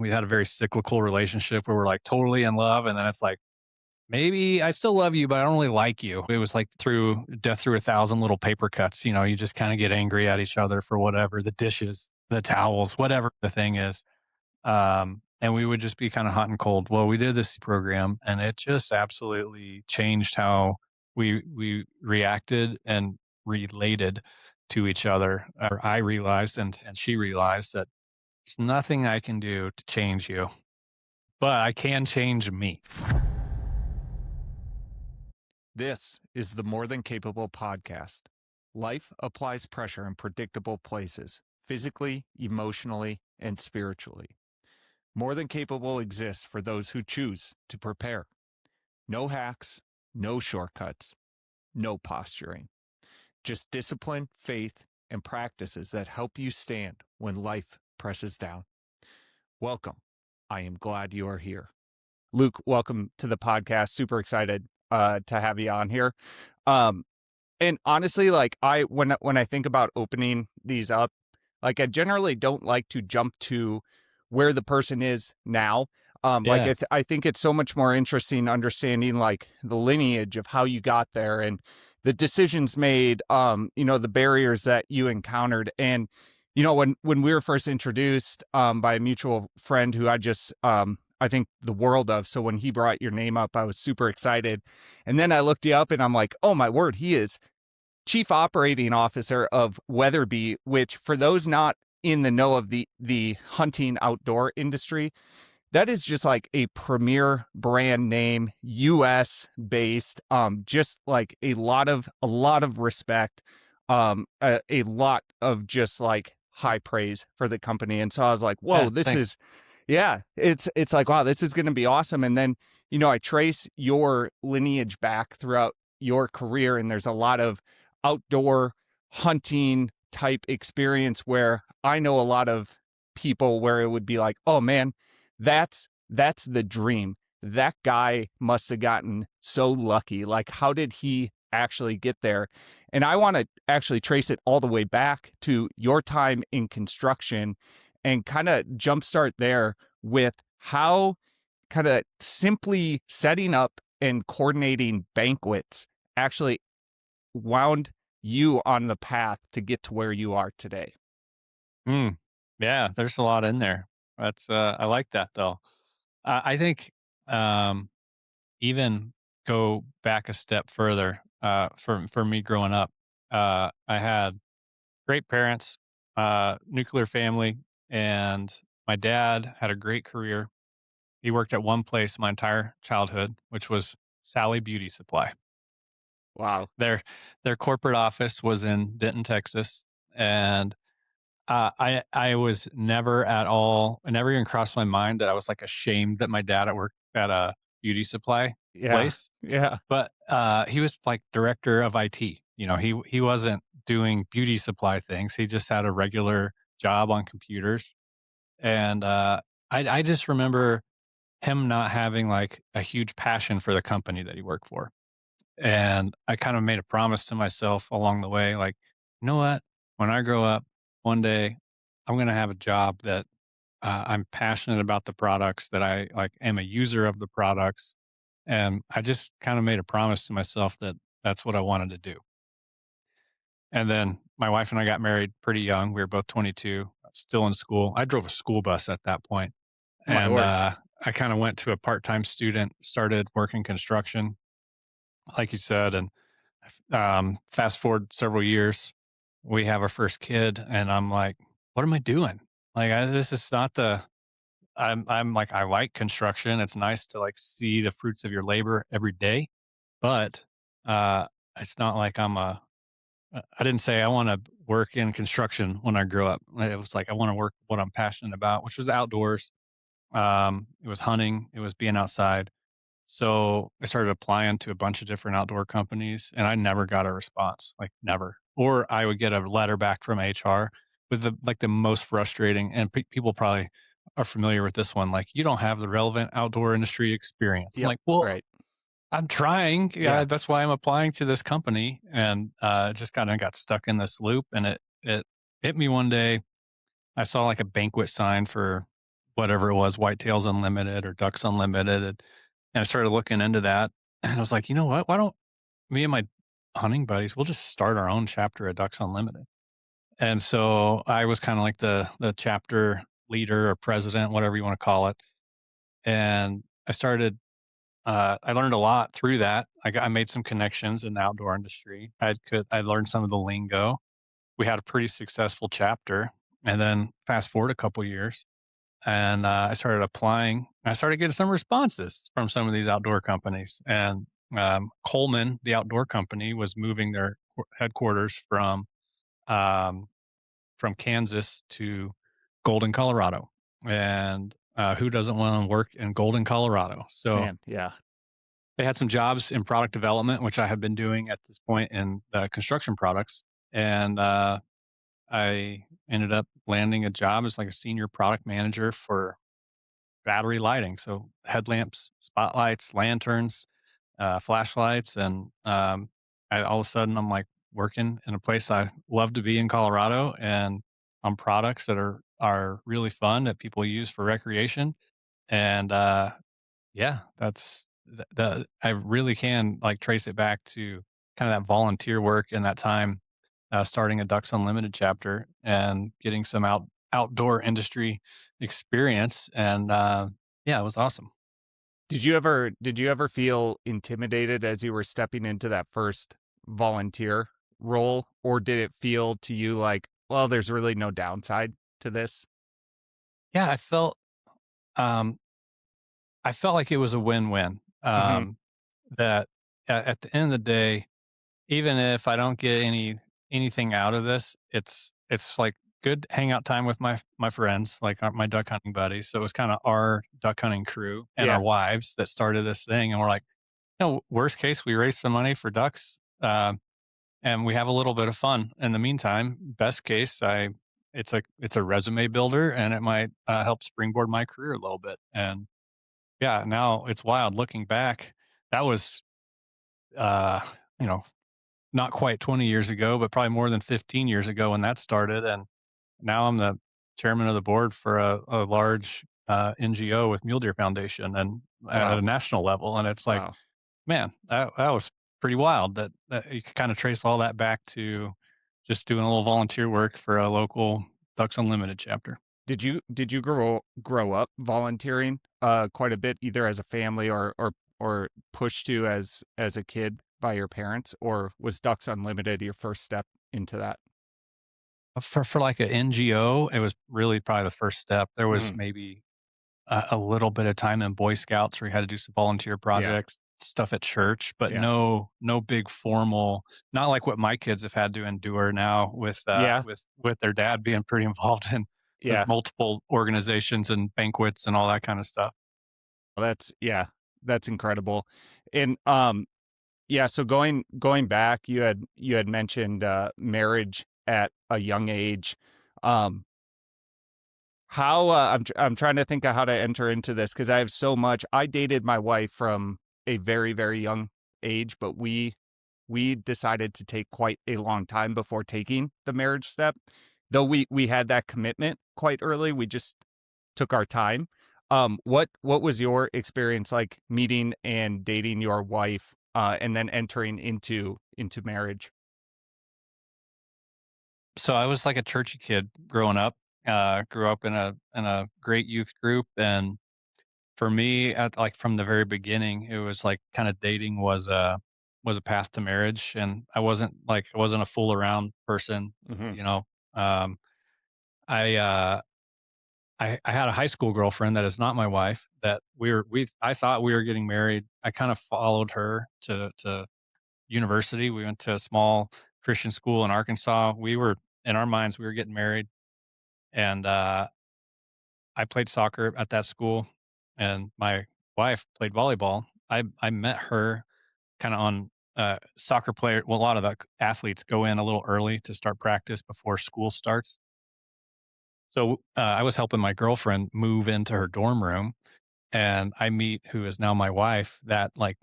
We had a very cyclical relationship where we're like totally in love. And then it's like, maybe I still love you, but I don't really like you. It was like through death through a thousand little paper cuts. You just kind of get angry at each other for whatever the dishes, the towels, whatever the thing is. And we would just be kind of hot and cold. Well, we did this program and it just absolutely changed how we reacted and related to each other. Or I realized and she realized that there's nothing I can do to change you, but I can change me. This is the More Than Capable podcast. Life applies pressure in predictable places, physically, emotionally, and spiritually. More Than Capable exists for those who choose to prepare. No hacks, no shortcuts, no posturing. Just discipline, faith, and practices that help you stand when life presses down. Welcome. I am glad you are here. Luke, welcome to the podcast. Super excited to have you on here. And honestly, like when I think about opening these up, like I generally don't like to jump to where the person is now. Like Yeah. I think it's so much more interesting understanding like the lineage of how you got there and the decisions made, the barriers that you encountered. And, when we were first introduced by a mutual friend who I just I think the world of. So when he brought your name up, I was super excited. And then I looked you up and I'm like, oh my word, he is Chief Operating Officer of Weatherby, which for those not in the know of the hunting outdoor industry, that is just like a premier brand name, US based, just like a lot of respect, a lot of just like high praise for the company. And so I was like, whoa, Yeah. this Thanks. is, yeah, it's like, wow, this is going to be awesome. And then, I trace your lineage back throughout your career, and there's a lot of outdoor hunting type experience where I know a lot of people where it would be like, oh man, that's the dream. That guy must have gotten so lucky. Like, how did he actually get there? And I want to actually trace it all the way back to your time in construction and kind of jumpstart there with how kind of simply setting up and coordinating banquets actually wound you on the path to get to where you are today. Mm. Yeah. There's a lot in there. I like that though. I think, even go back a step further, for me growing up, I had great parents, nuclear family, and my dad had a great career. He worked at one place my entire childhood, which was Sally Beauty Supply. Wow. Their corporate office was in Denton, Texas, and I was never at all. It never even crossed my mind that I was like ashamed that my dad had worked at a beauty supply Yeah. place. Yeah. But he was like director of IT. He wasn't doing beauty supply things. He just had a regular job on computers, and I just remember him not having like a huge passion for the company that he worked for. And I kind of made a promise to myself along the way, like, you know what? When I grow up, one day I'm going to have a job that I'm passionate about the products, that I like am a user of the products. And I just kind of made a promise to myself that that's what I wanted to do. And then my wife and I got married pretty young. We were both 22, still in school. I drove a school bus at that point. Oh my And word. I kind of went to a part time student, started working construction, like you said. And fast forward several years, we have our first kid, and I'm like, "What am I doing? Like, this is not the." I'm like, I like construction. It's nice to like see the fruits of your labor every day, but uh, it's not like I didn't say I want to work in construction when I grow up. It was like I want to work what I'm passionate about, which was outdoors. It was hunting. It was being outside. So I started applying to a bunch of different outdoor companies and I never got a response, like never. Or I would get a letter back from HR with the most frustrating, and people probably are familiar with this one. Like, you don't have the relevant outdoor industry experience. I'm Yep. like, well, Right. I'm trying. Yeah, Yeah. that's why I'm applying to this company. And just kind of got stuck in this loop. And it hit me one day. I saw like a banquet sign for whatever it was, Whitetails Unlimited or Ducks Unlimited, and I started looking into that, and I was like, "You know what? Why don't me and my hunting buddies, we'll just start our own chapter at Ducks Unlimited." And so I was kinda like the chapter leader or president, whatever you wanna call it, and I learned a lot through that. I made some connections in the outdoor industry. I learned some of the lingo. We had a pretty successful chapter, and then fast forward a couple years, and, I started applying. I started getting some responses from some of these outdoor companies, and, Coleman, the outdoor company, was moving their headquarters um, from Kansas to Golden, Colorado, and, who doesn't wanna work in Golden, Colorado? So, Man, yeah. they had some jobs in product development, which I have been doing at this point in, construction products, and, I ended up landing a job as, like, a senior product manager for battery lighting, so headlamps, spotlights, lanterns, flashlights, and, all of a sudden, I'm, like, working in a place I love to be in Colorado and on products that are really fun that people use for recreation, and, yeah, that's the I really can, like, trace it back to kinda that volunteer work and that time, starting a Ducks Unlimited chapter and getting some outdoor industry experience, and, yeah, it was awesome. Did you ever feel intimidated as you were stepping into that first volunteer role, or did it feel to you like, well, there's really no downside to this? Yeah, um, I felt like it was a win-win, Hmm. that at the end of the day, even if I don't get anything out of this, it's, like, good hangout time with my friends, like, my duck hunting buddies, so it was kinda our duck hunting crew and our Yeah. wives that started this thing, and we're like, "No, worst case, we raise some money for ducks, and we have a little bit of fun in the meantime. Best case, I it's a resume builder, and it might, help springboard my career a little bit." And, yeah, now it's wild looking back. That was, uh, you know, not quite 20 years ago, but probably more than 15 years ago when that started, and now I'm the chairman of the board for a large, NGO with Mule Deer Foundation and at a Wow. national level, and it's like, Wow. man, that was pretty wild that you could kinda trace all that back to just doing a little volunteer work for a local Ducks Unlimited chapter. Did you grow up volunteering quite a bit, either as a family or pushed to as a kid by your parents, or was Ducks Unlimited your first step into that? For like a NGO, it was really probably the first step. There was Mhm. maybe a little bit of time in Boy Scouts where you had to do some volunteer Yeah. projects, stuff at church, but Yeah. no big formal, not like what my kids have had to endure now Yeah. with their dad being pretty involved in Yeah. multiple organizations and banquets and all that kind of stuff. Well, that's incredible. And yeah, so going back, you had mentioned marriage at a young age. Um how I'm trying to think of how to enter into this because I have so much. I dated my wife from a very very young age, but we decided to take quite a long time before taking the marriage step. Though we had that commitment quite early, we just took our time. What was your experience like meeting and dating your wife, and then entering into marriage? So I was like a churchy kid growing up. Grew up in a great youth group, and for me, at like from the very beginning, it was like kind of dating was a path to marriage, and I wasn't a fool around person, Hmm. you know. Um, I I had a high school girlfriend that is not my wife. That we I thought we were getting married. I kind of followed her to university. We went to a small Christian school in Arkansas. We were in our minds we were getting married, and I played soccer at that school, and my wife played volleyball. I met her kinda on, soccer player well, a lot of the athletes go in a little early to start practice before school starts. So, I was helping my girlfriend move into her dorm room, and I meet who is now my wife that, like,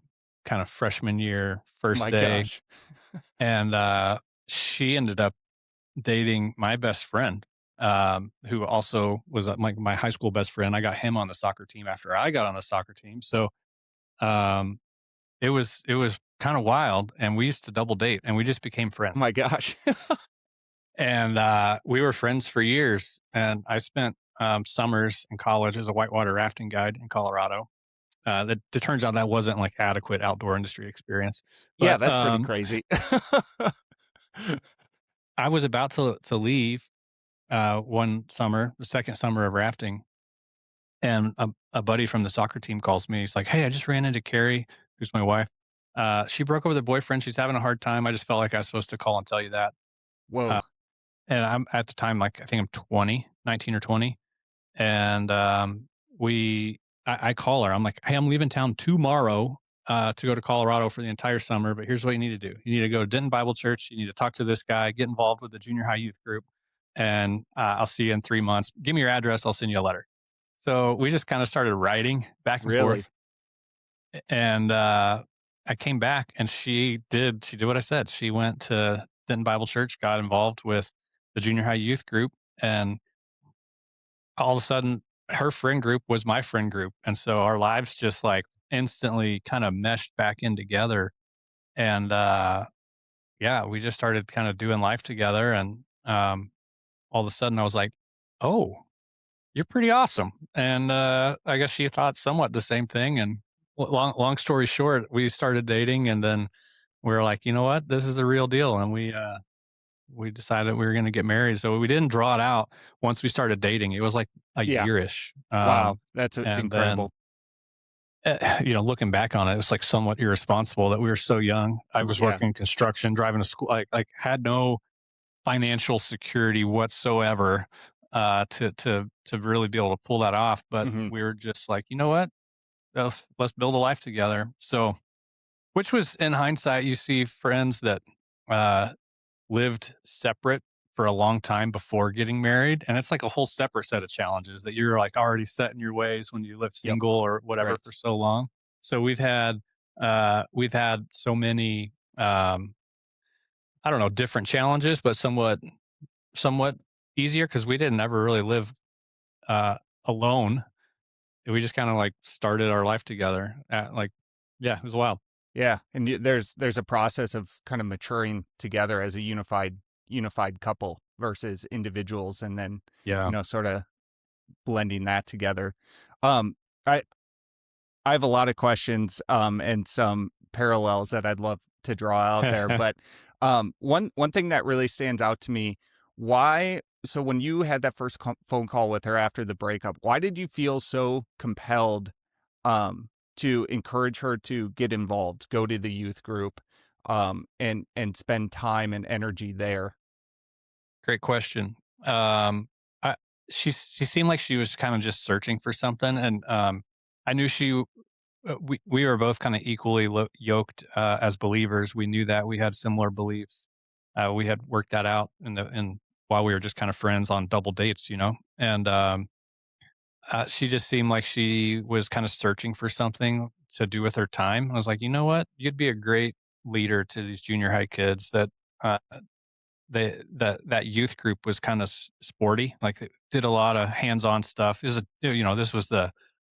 kind of freshman year, first My day, gosh. and, she ended up dating my best friend. who also was my high school best friend. I got him on the soccer team after I got on the soccer team. So um, it was kind of wild, and we used to double date, and we just became Oh friends. my gosh. And we were friends for years. And I spent summers in college as a whitewater rafting guide in Colorado. That it turns out that wasn't like adequate outdoor industry experience, Yeah, but that's pretty crazy. I was about to leave one summer, the second summer of rafting, and a buddy from the soccer team calls me. He's like, "Hey, I just ran into Carrie, who's my wife. She broke up with her boyfriend. She's having a hard time. I just felt like I was supposed to call and tell you that." Uh, Whoa. and I'm at the time, like I think I'm 20, 19 or 20, and I call her. I'm like, "Hey, I'm leaving town tomorrow to go to Colorado for the entire summer, but here's what you need to do. You need to go to Denton Bible Church. You need to talk to this guy, get involved with the junior high youth group, and I'll see you in 3 months. Give me your address. I'll send you a letter." So we just kind of started writing back and Really? forth, and I came back, and she did what I said. She went to Denton Bible Church, got involved with the junior high youth group, and all of a sudden her friend group was my friend group. And so our lives just like instantly kind of meshed back in together. And yeah, we just started kind of doing life together. And all of a sudden I was like, "Oh, you're pretty awesome." And I guess she thought somewhat the same thing. And long story short, we started dating, and then we were like, "You know what? This is a real deal." And we decided we were going to get married. So we didn't draw it out once we started dating. It was like a Yeah. yearish. Wow, that's And then, incredible. looking back on it, it was like somewhat irresponsible that we were so young. I was Yeah. working construction, driving to school, like had no financial security whatsoever to really be able to pull that off. But Mhm. we were just like, you know what? Let's build a life together. So, which was in hindsight, you see friends that uh, lived separate for a long time before getting married, and it's like a whole separate set of challenges that you're like already set in your ways when you live Yep. single or whatever for Right. so long. So we've had so many I don't know, different challenges, but somewhat easier because we didn't ever really live uh alone. We just kind of like started our life together at like, yeah, it was wild. Yeah, and there's a process of kind of maturing together as a unified couple versus individuals, and then, Yeah. sort of blending that together. Um, I I have a lot of questions, and some parallels that I'd love to draw out there, but, one thing that really stands out to me, why so when you had that first phone call with her after the breakup, why did you feel so compelled, to encourage her to get involved, go to the youth group, and spend time and energy there? Great question. Um, I she seemed like she was kind of just searching for something, and I knew we were both kind of equally yoked as believers. We knew that we had similar beliefs. We had worked that out in while we were just kind of friends on double dates, and she just seemed like she was kind of searching for something to do with her time. I was like, you know what, you'd be a great leader to these junior high kids that. Uh, that youth group was kind of sporty, like they did a lot of hands-on stuff. This was the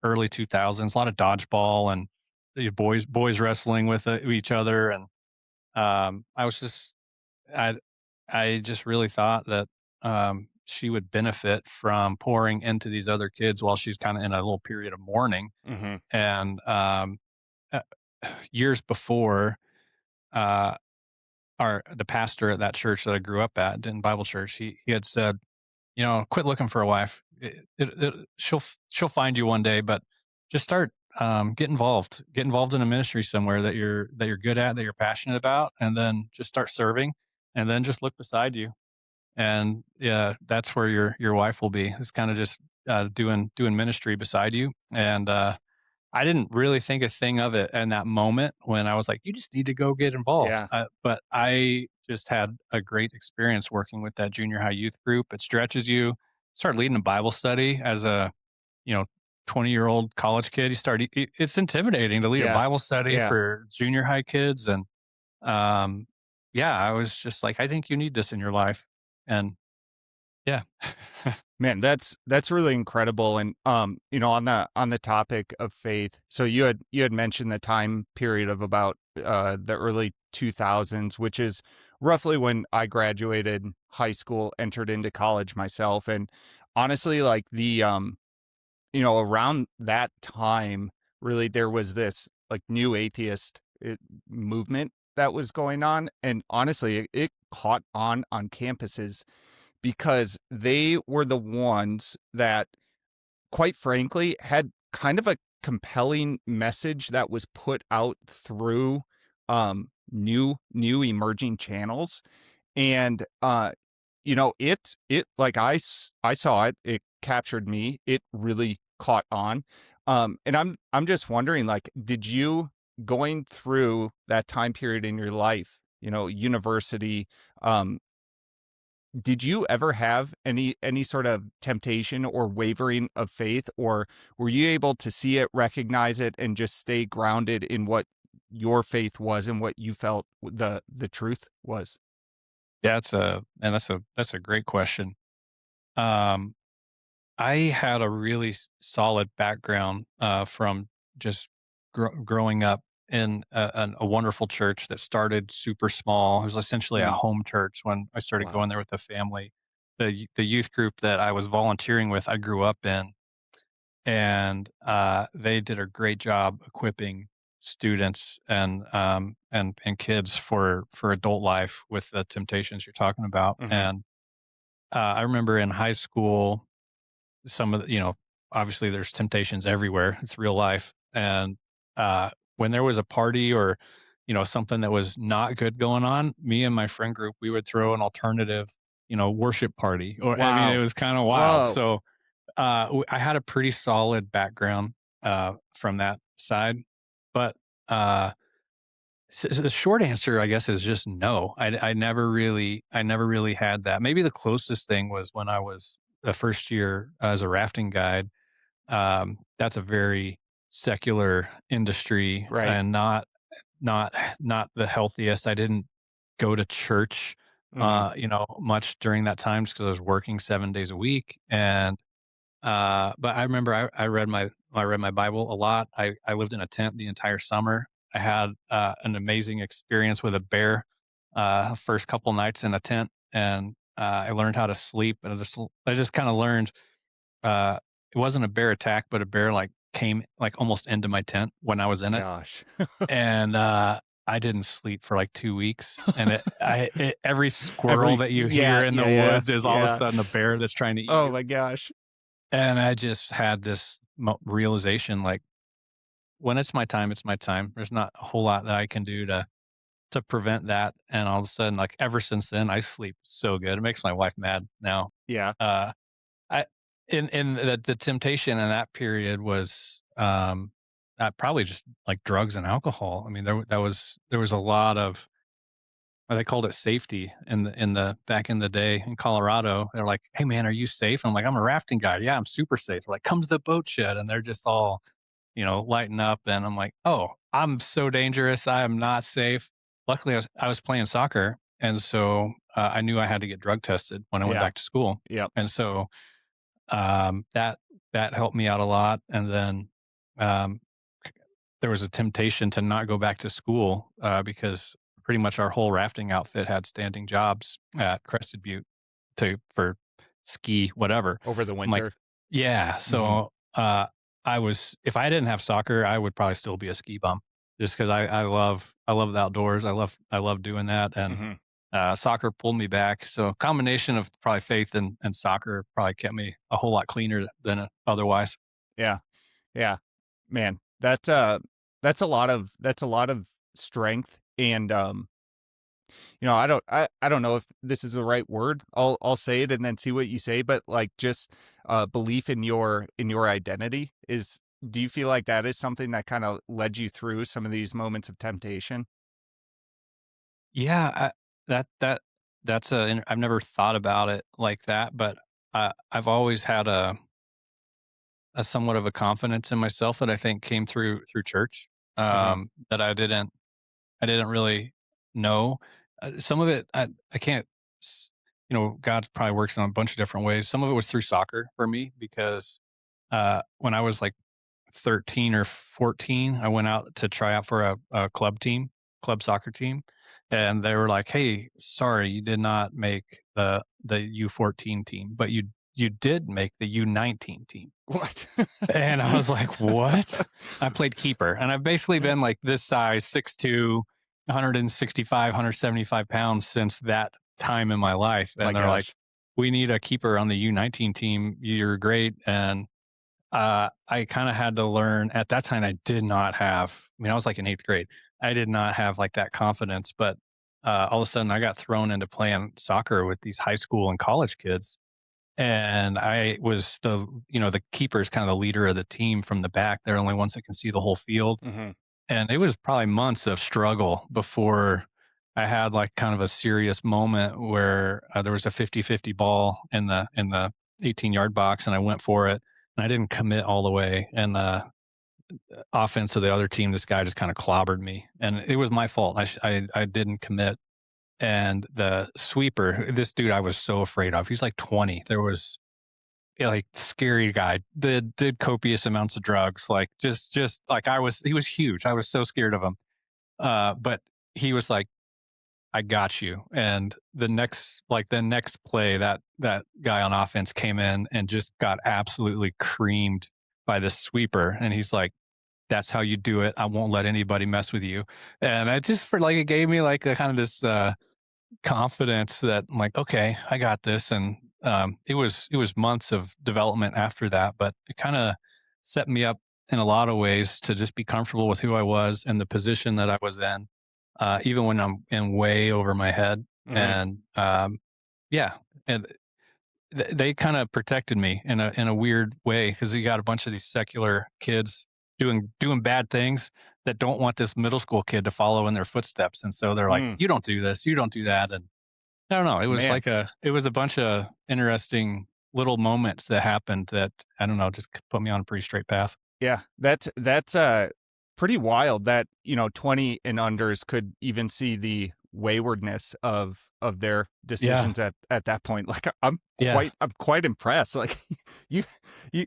early 2000s, a lot of dodgeball and the boys wrestling with each other. And I was just I I just really thought that she would benefit from pouring into these other kids while she's kind of in a little period of mourning. Mhm. And uh, years before, uh, the pastor at that church that I grew up at, Denton Bible Church, he had said, "Quit looking for a wife. She'll find you one day, but just start, get involved in a ministry somewhere that you're good at, that you're passionate about, and then just start serving, and then just look beside you, and yeah, that's where your wife will be. It's kind of just doing ministry beside you." And I didn't really think a thing of it in that moment when I was like, "You just need to go get involved." Yeah. But I just had a great experience working with that junior high youth group. It stretches you. Start leading a Bible study as a you know 20-year-old college kid. It's intimidating to lead a Yeah. Bible study Yeah. for junior high kids, and um, yeah, I was just like, I think you need this in your life, and Yeah. Man, that's really incredible. And on the topic of faith, so you had mentioned the time period of about the early 2000s, which is roughly when I graduated high school, entered into college myself. And honestly, like around that time, really there was this like new atheist movement that was going on. And honestly, it caught on campuses because they were the ones that, quite frankly, had kind of a compelling message that was put out through new emerging channels. And it like I saw it, it captured me, it really caught on. And I'm just wondering, like, did you, going through that time period in your life, university, um did you ever have any sort of temptation or wavering of faith, or were you able to see it, recognize it, and just stay grounded in what your faith was and what you felt the truth was? Yeah, that's a great question. Um, I had a really solid background from just growing up in a wonderful church that started super small. It was essentially a Mm, home church when I started wow. going there with the family. The youth group that I was volunteering with, I grew up in, and they did a great job equipping students and kids for adult life with the temptations you're talking about. Mhm. And I remember in high school, some of the, obviously there's temptations everywhere. It's real life. And when there was a party or, something that was not good going on, me and my friend group, we would throw an alternative, worship party. Or, I mean, it Wow. was kind of wild. Whoa. So I had a pretty solid background from that side. But uh, the short answer, I guess, is just no. I never really had that. Maybe the closest thing was when I was the first year as a rafting guide. That's a very secular industry Right. and not the healthiest. I didn't go to church, Mhm. much during that time just because I was working 7 days a week. And but I remember I read my Bible a lot. I lived in a tent the entire summer. I had an amazing experience with a bear first couple nights in a tent, and I learned how to sleep. And I just kind of learned uh, it wasn't a bear attack, but a bear like came like almost into my tent when I was in it, Gosh. and I didn't sleep for like 2 weeks. And every squirrel Every that you hear Yeah, in the yeah, yeah, woods is all of a yeah. sudden a bear that's trying to eat Oh you. my gosh. And I just had this realization, like, when it's my time, it's my time. There's not a whole lot that I can do to prevent that. And all of a sudden, like, ever since then, I sleep so good. It makes my wife mad now. Yeah. Uh, I in the temptation in that period was probably just like drugs and alcohol. I mean, there was a lot of, they called it safety in the back in the day in Colorado. They're like, "Hey man, are you safe?" I'm like, "I'm a rafting guide. Yeah, I'm super safe." They're like, "Come to the boat shed," and they're just all, lighting up. And I'm like, "Oh, I'm so dangerous. I am not safe." Luckily, I was playing soccer, and so I knew I had to get drug tested when I went Yeah. back to school, Yep. and so that helped me out a lot. And then um, there was a temptation to not go back to school because pretty much our whole rafting outfit had standing jobs at Crested Butte for ski whatever. Over the I'm like, winter. yeah. Mhm. So I was, if I didn't have soccer, I would probably still be a ski bum just because I love the outdoors. I love doing that. And Mhm. soccer pulled me back. So a combination of probably faith and soccer probably kept me a whole lot cleaner than otherwise. Yeah. Yeah. Man, that's a lot of strength. And I don't know if this is the right word. I'll say it and then see what you say, but like, just belief in your identity is, do you feel like that is something that kind of led you through some of these moments of temptation? Yeah, that that's I've never thought about it like that, but I've always had a somewhat of a confidence in myself that I think came through church, Mhm. that I didn't really know. Some of it I can't. God probably works in a bunch of different ways. Some of it was through soccer for me because when I was like 13 or 14, I went out to try out for a club soccer team. And they were like, "Hey, sorry, you did not make the U14 team, but you did make the U19 team." What? And I was like, "What?" I played keeper, and I've basically been like this size, 6'2", 165, 175 pounds since that time in my life. My And they're like, gosh. "We need a keeper on the U19 team. You're great." And I kind of had to learn at that time. I did not have, I mean, I was like in eighth grade. I did not have like that confidence, but all of a sudden I got thrown into playing soccer with these high school and college kids. And I was the keeper is kind of the leader of the team from the back. They're the only ones that can see the whole field. Hmm. And it was probably months of struggle before I had like kind of a serious moment where there was a 50-50 ball in the 18-yard box, and I went for it and I didn't commit all the way. And the offense of the other team, this guy just kind of clobbered me, and it was my fault. I didn't commit. And the sweeper, this dude I was so afraid of. He's like 20. There was like scary guy, did copious amounts of drugs, like just like he was huge. I was so scared of him. But he was like, "I got you." And the next play, that guy on offense came in and just got absolutely creamed by the sweeper. And he's like, "That's how you do it. I won't let anybody mess with you." And I just for like it gave me like a kind of this confidence that I'm like, okay, I got this. And it was months of development after that, but it kind of set me up in a lot of ways to just be comfortable with who I was and the position that I was in, even when I'm in way over my head. Hmm. And yeah, and they kind of protected me in a weird way because you got a bunch of these secular kids doing bad things that don't want this middle school kid to follow in their footsteps. And so they're like, Mm, "You don't do this, you don't do that." And I don't know, man. it was a bunch of interesting little moments that happened that, I don't know, just put me on a pretty straight path. Yeah, that's pretty wild that, 20 and unders could even see the waywardness of their Yeah, decisions at that point. Like yeah. I'm quite impressed. Like you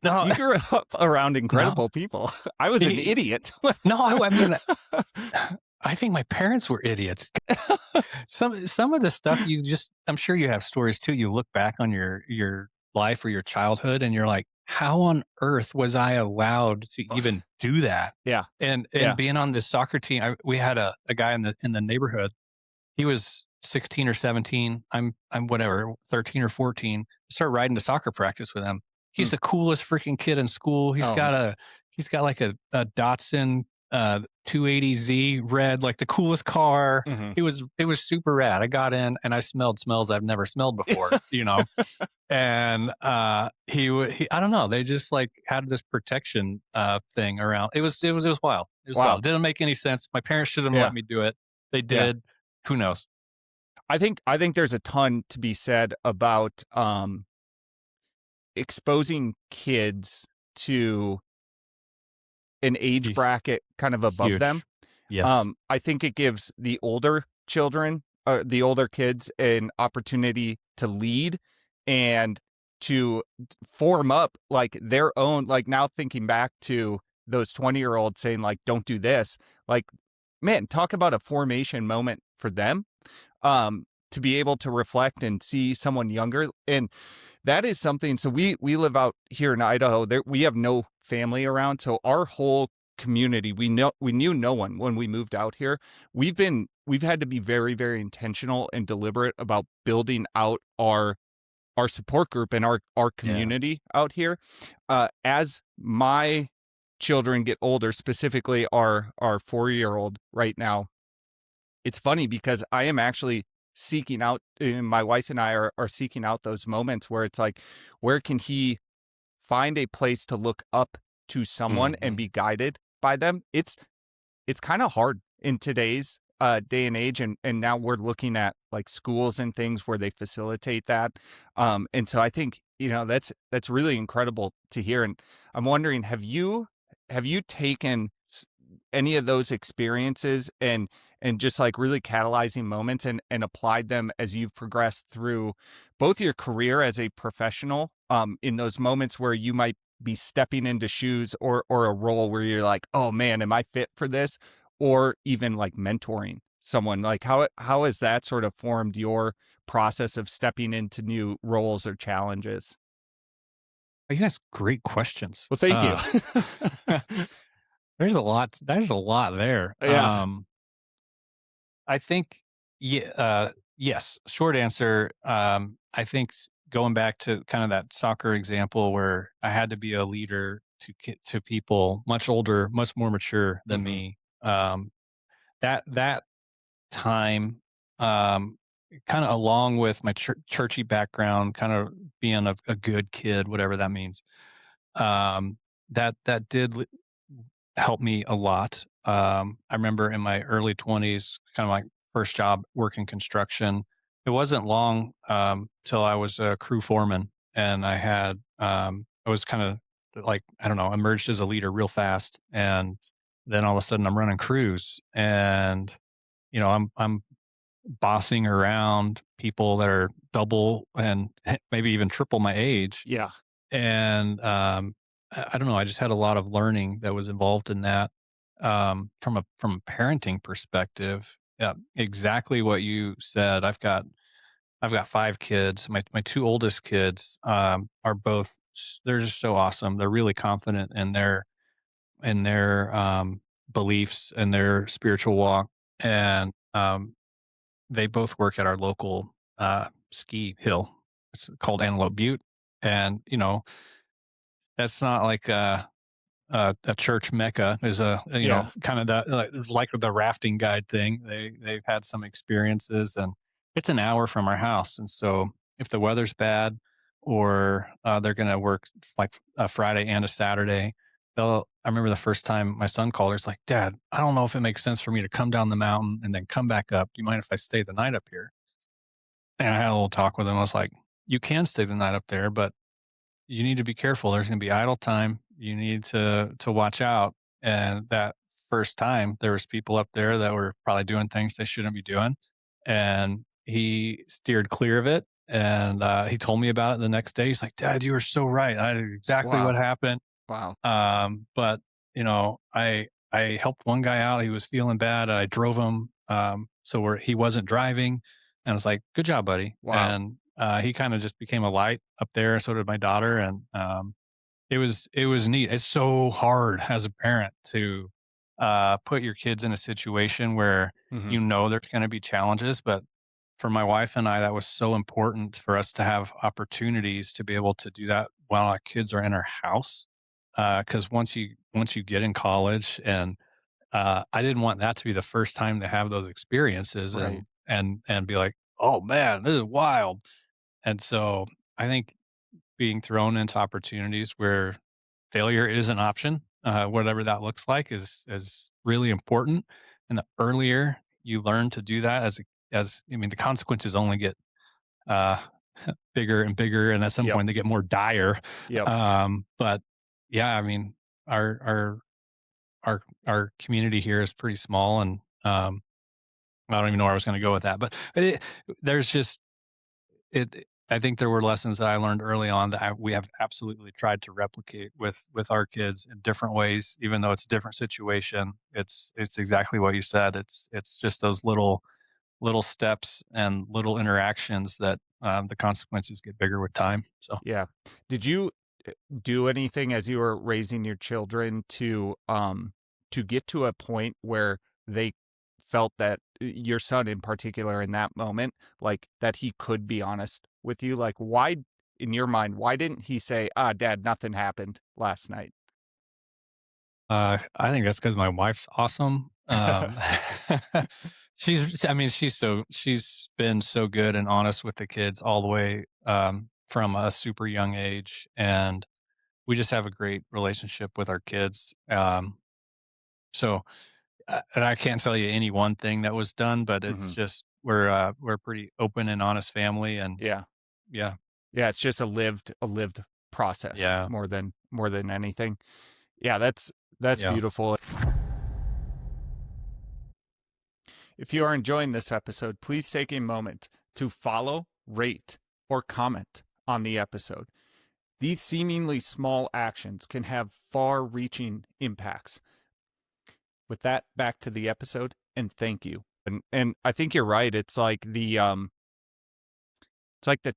No, you grew up around no, incredible people. I was an e idiot. no, I mean, I think my parents were idiots. Some of the stuff I'm sure you have stories too. You look back on your life or your childhood and you're like, "How on earth was I allowed to even do that?" Yeah. And Yeah. being on this soccer team, we had a guy in the neighborhood. He was 16 or 17. I'm whatever, 13 or 14. I started riding to soccer practice with him. Hmm. He's the coolest freaking kid in school. Oh. He's got like a Datsun 280Z red, like the coolest car. Mhm. It was super rad. I got in and I smelled smells I've never smelled before. And I don't know, they just like had this protection thing around. It was wild. It was wild. Wow. It didn't make any sense. My parents shouldn't have Yeah. let me do it. They Yeah. did. Who knows? I think there's a ton to be said about exposing kids to an age Be bracket kind of above them. huge. Yes. I think it gives the older children, the older kids, an opportunity to lead and to form up like their own. Like now, thinking back to those 20-year-olds saying like, "Don't do this." Like, man, talk about a formation moment for them. To be able to reflect and see someone younger, and that is something. So we live out here in Idaho. There we have no family around, so our whole community, we knew no one when we moved out here. We've had to be very, very intentional and deliberate about building out our support group and our Yeah. community out here. As my children get older, specifically our 4-year-old right now, it's funny because I am actually seeking out, and my wife and I are seeking out those moments where it's like, where can he find a place to look up to someone and Mhm. be guided by them? It's kind of hard in today's day and age, and now we're looking at like schools and things where they facilitate that. And so I think, that's really incredible to hear. And I'm wondering, have you taken any of those experiences and just like really catalyzing moments and applied them as you've progressed through both your career as a professional, in those moments where you might be stepping into shoes or a role where you're like, oh man, am I fit for this? Or even like mentoring someone. Like how has that sort of formed your process of stepping into new roles or challenges? You ask great questions. Well, thank you. There's a lot there. Yeah. I think, yes. Short answer. I think going back to kind of that soccer example where I had to be a leader to people much older, much more mature than Hmm. me. That time, um, kind of along with my churchy background, kind of being a good kid, whatever that means. Um, that did helped me a lot. I remember in my early 20s, kind of my first job working construction. It wasn't long till I was a crew foreman, and I was kind of like, I don't know, emerged as a leader real fast, and then all of a sudden I'm running crews, and I'm bossing around people that are double and maybe even triple my age, Yeah. and I don't know. I just had a lot of learning that was involved in that. From a parenting perspective, yeah, exactly what you said. I've got 5 kids. My 2 oldest kids are both. They're just so awesome. They're really confident in their beliefs and their spiritual walk, and they both work at our local ski hill. It's called Antelope Butte, and that's not like a church mecca is Yeah. kind of the like the rafting guide thing. They've had some experiences, and it's an hour from our house. And so if the weather's bad, or they're going to work like a Friday and a Saturday, I remember the first time my son called her, it's like, Dad, I don't know if it makes sense for me to come down the mountain and then come back up. Do you mind if I stay the night up here? And I had a little talk with him. I was like, you can stay the night up there, but you need to be careful. There's going to be idle time. You need to watch out. And that first time, there was people up there that were probably doing things they shouldn't be doing, and he steered clear of it. And he told me about it the next day. He's like, "Dad, you were so right. I did exactly what Wow. happened." Wow. But I helped one guy out. He was feeling bad. And I drove him so where he wasn't driving, and I was like, "Good job, buddy." Wow. And he kind of just became a light up there. So did my daughter, and it was neat. It's so hard as a parent to put your kids in a situation where Hmm. there's going to be challenges, but for my wife and I, that was so important for us to have opportunities to be able to do that while our kids are in our house. Because once you get in college, and I didn't want that to be the first time to have those experiences, Right. and be like, oh man, this is wild. And so I think being thrown into opportunities where failure is an option, whatever that looks like, is really important. And the earlier you learn to do that, as I mean, the consequences only get uh, bigger and bigger, and at some Yep. point they get more dire. Yep. But yeah, I mean, our our our community here is pretty small, and I don't even know where I was going to go with that. But there's just it. I think there were lessons that I learned early on that we have absolutely tried to replicate with our kids in different ways, even though it's a different situation. It's exactly what you said. It's just those little steps and little interactions that the consequences get bigger with time. So Yeah. Did you do anything as you were raising your children to get to a point where they felt that your son in particular in that moment, like that he could be honest with you? Like why in your mind, why didn't he say, "Ah, Dad, nothing happened last night"? I think that's because my wife's awesome. She's been so good and honest with the kids all the way from a super young age, and we just have a great relationship with our kids. So, and I can't tell you any one thing that was done, but it's Mhm. just we're a pretty open and honest family, and Yeah. yeah, Yeah, it's just a lived process yeah, more than anything. Yeah, that's yeah. beautiful. If you are enjoying this episode, please take a moment to follow, rate, or comment on the episode. These seemingly small actions can have far-reaching impacts. With that, back to the episode, and thank you. And I think you're right. It's like the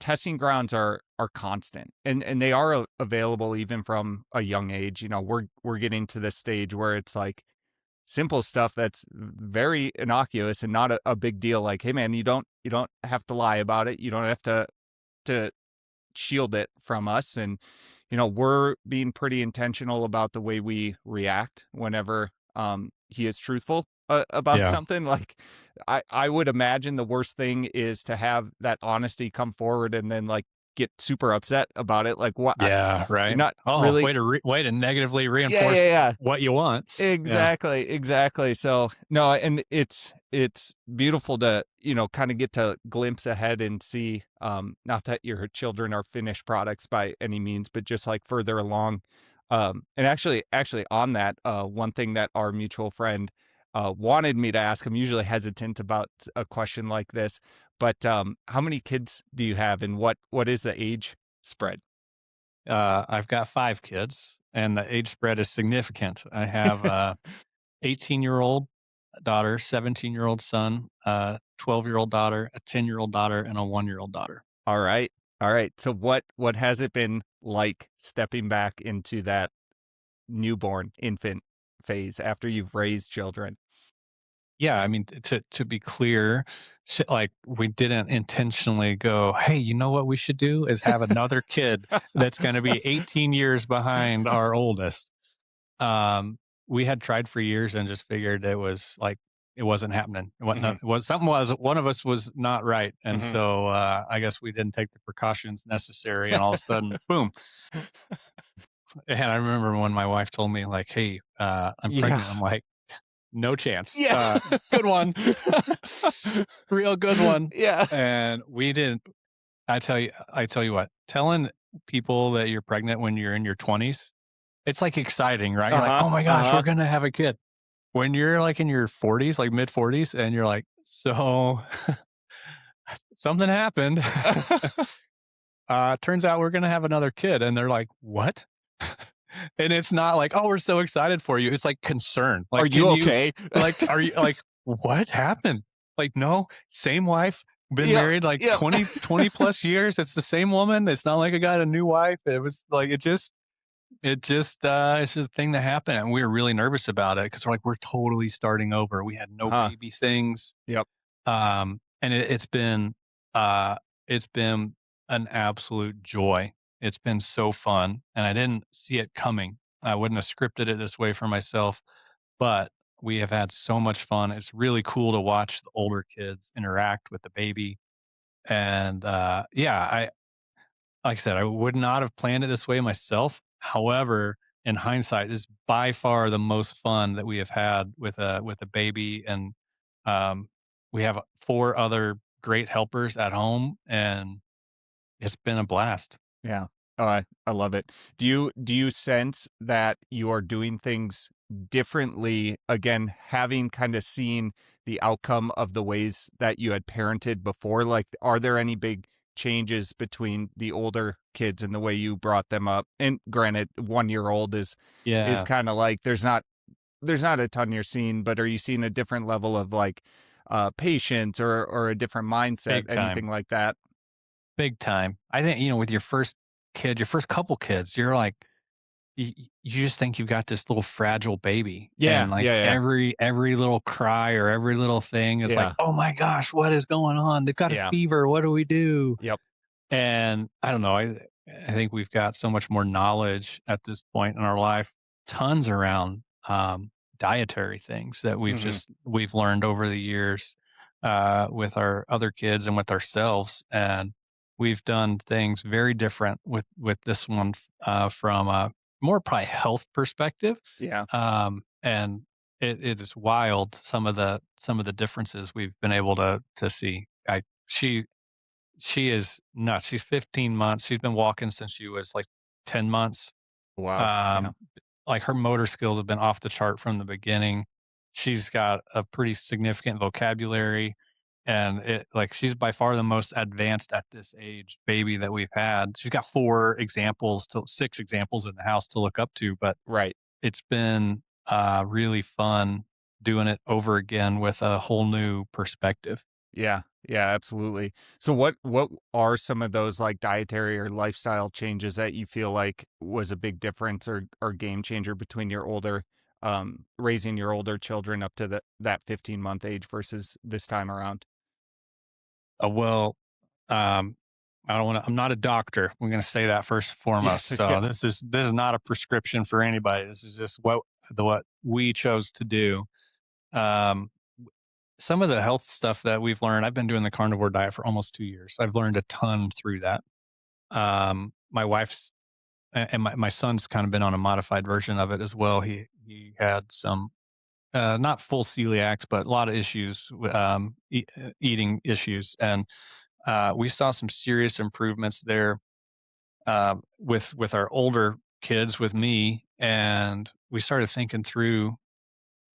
testing grounds are constant, and they are available even from a young age. You know, we're getting to this stage where it's like simple stuff that's very innocuous and not a big deal. Like, hey man, you don't have to lie about it. You don't have to shield it from us. And we're being pretty intentional about the way we react whenever he is truthful about Yeah. something. Like, I would imagine the worst thing is to have that honesty come forward and then like get super upset about it. Like, what? Yeah, You're right. not Oh, really. way to negatively Yeah, reinforce yeah, yeah. what you want. Yeah. Exactly, exactly. So no, and it's beautiful to, kind of get to glimpse ahead and see, not that your children are finished products by any means, but just like further along. And actually on that, one thing that our mutual friend wanted me to ask, I'm usually hesitant about a question like this, but how many kids do you have, and what is the age spread? I've got 5 kids, and the age spread is significant. I have a 18-year-old daughter, 17-year-old son, a 12-year-old daughter, a 10-year-old daughter, and a 1-year-old daughter. All right. All right. So what has it been like stepping back into that newborn infant phase after you've raised children? Yeah, I mean, to be clear, like, we didn't intentionally go, "Hey, you know what we should do is have another kid that's gonna be 18 years behind our oldest." We had tried for years and just figured it was, like, it wasn't happening. What no Mhm, was something was one of us was not right, and mhm. so, I guess we didn't take the precautions necessary, and all of a sudden, boom. And I remember when my wife told me, like, "Hey, I'm Yeah. pregnant." I'm like, "No chance. Yeah. Good one. Real good one." Yeah. And we didn't I tell you what, telling people that you're pregnant when you're in your 20s, it's, like, exciting, right? You're like, Uh-huh, "Oh my gosh, we're uh-huh. gonna have a kid." When you're, like, in your 40s, like, mid-40s, and you're like, "So, something happened. Turns out we're gonna have another kid." And they're like, "What?" And it's not like, "Oh, we're so excited for you." It's like concern. Are Like, you "Can you okay? are you like, what happened?" Like, "No, same wife, been Yep, married like yep. 20 plus years. It's the same woman. It's not like I got a new wife." It was like it's just a thing that happened, and we were really nervous about it because 'cause we're like, "We're totally starting over." We had no Uh-huh. baby things. Yep. And uh, it's been an absolute joy. It's been so fun, and I didn't see it coming. I wouldn't have scripted it this way for myself, but we have had so much fun. It's really cool to watch the older kids interact with the baby. And yeah, I like I said, I would not have planned it this way myself. However, in hindsight, this is by far the most fun that we have had with a baby, and we have 4 other great helpers at home, and it's been a blast. Yeah. Oh, I love it. Do you sense that you are doing things differently, again, having kind of seen the outcome of the ways that you had parented before? Like, are there any big changes between the older kids and the way you brought them up? And granted, 1 year old is Yeah, kind of like there's not a ton you're seeing, but are you seeing a different level of like patience or a different mindset, big anything time, like that? big time. I think, with your first kid, your first couple kids, you're like, you just think you've got this little fragile baby, and Yeah, like yeah, yeah. every little cry or every little thing is like, Yeah. "Oh my gosh, what is going on? They've got a Yeah. fever. What do we do?" Yep. And I don't know, I think we've got so much more knowledge at this point in our life, tons around, dietary things that Mhm. we've learned over the years, with our other kids and with ourselves, and we've done things very different with this one, from a more probably health perspective, Yeah. and it is wild some of the differences we've been able to see. I she is nuts. She's 15 months. She's been walking since she was like 10 months. Wow. Yeah. Um, like her motor skills have been off the chart from the beginning. she's got a pretty significant vocabulary, and she's by far the most advanced at this age baby that we've had. She's got 6 examples in the house to look up to, but Right. it's been really fun doing it over again with a whole new perspective. Yeah. Yeah, absolutely. So what are some of those like dietary or lifestyle changes that you feel like was a big difference or game changer between your older raising your older children up to that 15-month age versus this time around? Well, um, I don't want to. I'm not a doctor. We're going to say that first and foremost. Yes, So yeah. this is not a prescription for anybody. This is just what we chose to do. Um, some of the health stuff that we've learned. I've been doing the carnivore diet for almost 2 years. I've learned a ton through that. My wife's and my son's kind of been on a modified version of it as well. He had some not full celiacs, but a lot of issues, eating issues, and we saw some serious improvements there with our older kids, with me, and we started thinking through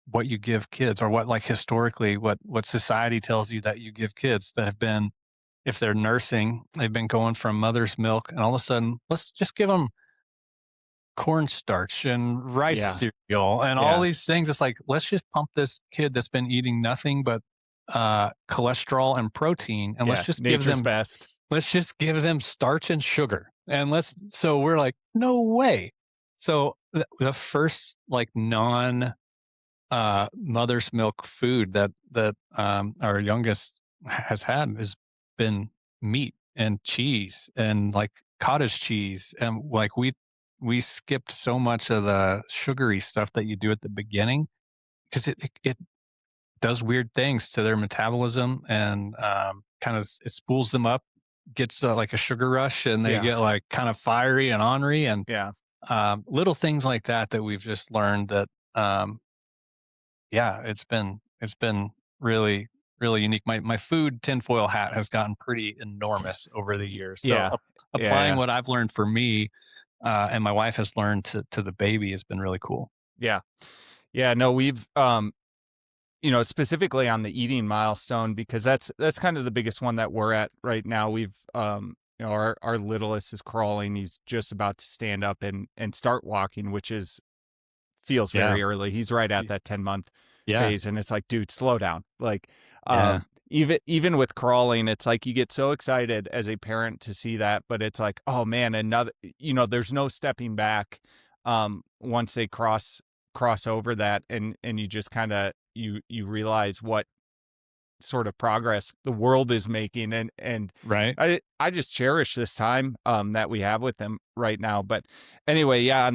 what you give kids, or what, like, historically, what society tells you that you give kids that have been, if they're nursing, they've been going from mother's milk, and all of a sudden, let's just give them cornstarch and rice Yeah. cereal and all Yeah. these things. It's like, let's just pump this kid that's been eating nothing but cholesterol and protein, and Yeah. Nature's best. let's just give them starch and sugar. And so we're like, no way. So the first, like, non mother's milk food that our youngest has had has been meat and cheese, and like cottage cheese, and like we skipped so much of the sugary stuff that you do at the beginning, because it does weird things to their metabolism, and kind of it spools them up, gets like a sugar rush, and they Yeah. get like kind of fiery and ornery, and Yeah. little things like that we've just learned that yeah, it's been really, really unique. My food tinfoil hat has gotten pretty enormous over the years. So Yeah. Yeah. applying Yeah. what I've learned for me, and my wife has learned to the baby, has been really cool. Yeah. Yeah. No, we've specifically on the eating milestone, because that's kind of the biggest one that we're at right now. We've our littlest is crawling. He's just about to stand up and start walking, which is feels Yeah. very early. He's right at Y- that 10-month Yeah. phase, and it's like, dude, slow down. Like, Yeah. even with crawling, it's like you get so excited as a parent to see that, but it's like, oh man, another. There's no stepping back. Once they cross over that, and you just kind of you realize what sort of progress the world is making, and Right. I just cherish this time that we have with them right now. But anyway, yeah,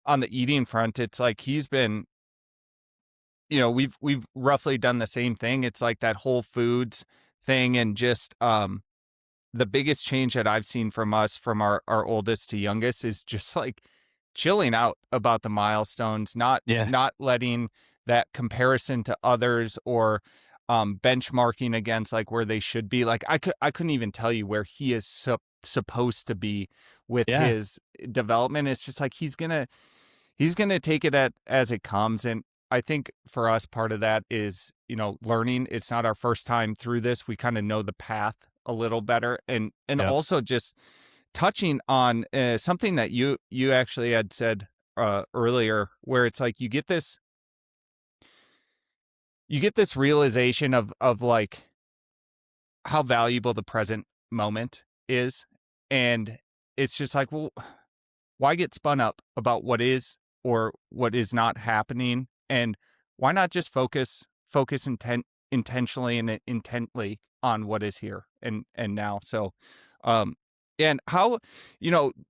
on the eating front, it's like he's been, we've roughly done the same thing. It's like that Whole Foods thing, and just the biggest change that I've seen from us, from our oldest to youngest, is just like chilling out about the milestones, not Yeah. not letting that comparison to others, or benchmarking against like where they should be. Like I couldn't even tell you where he is supposed to be with Yeah. his development. It's just like he's gonna take it as it comes. And I think for us, part of that is, learning. It's not our first time through this. We kind of know the path a little better, and Yep. also just touching on something that you actually had said earlier, where it's like you get this realization of like how valuable the present moment is, and it's just like, well, why get spun up about what is or what is not happening, and why not just focus intentionally and intently on what is here and now. So um and how,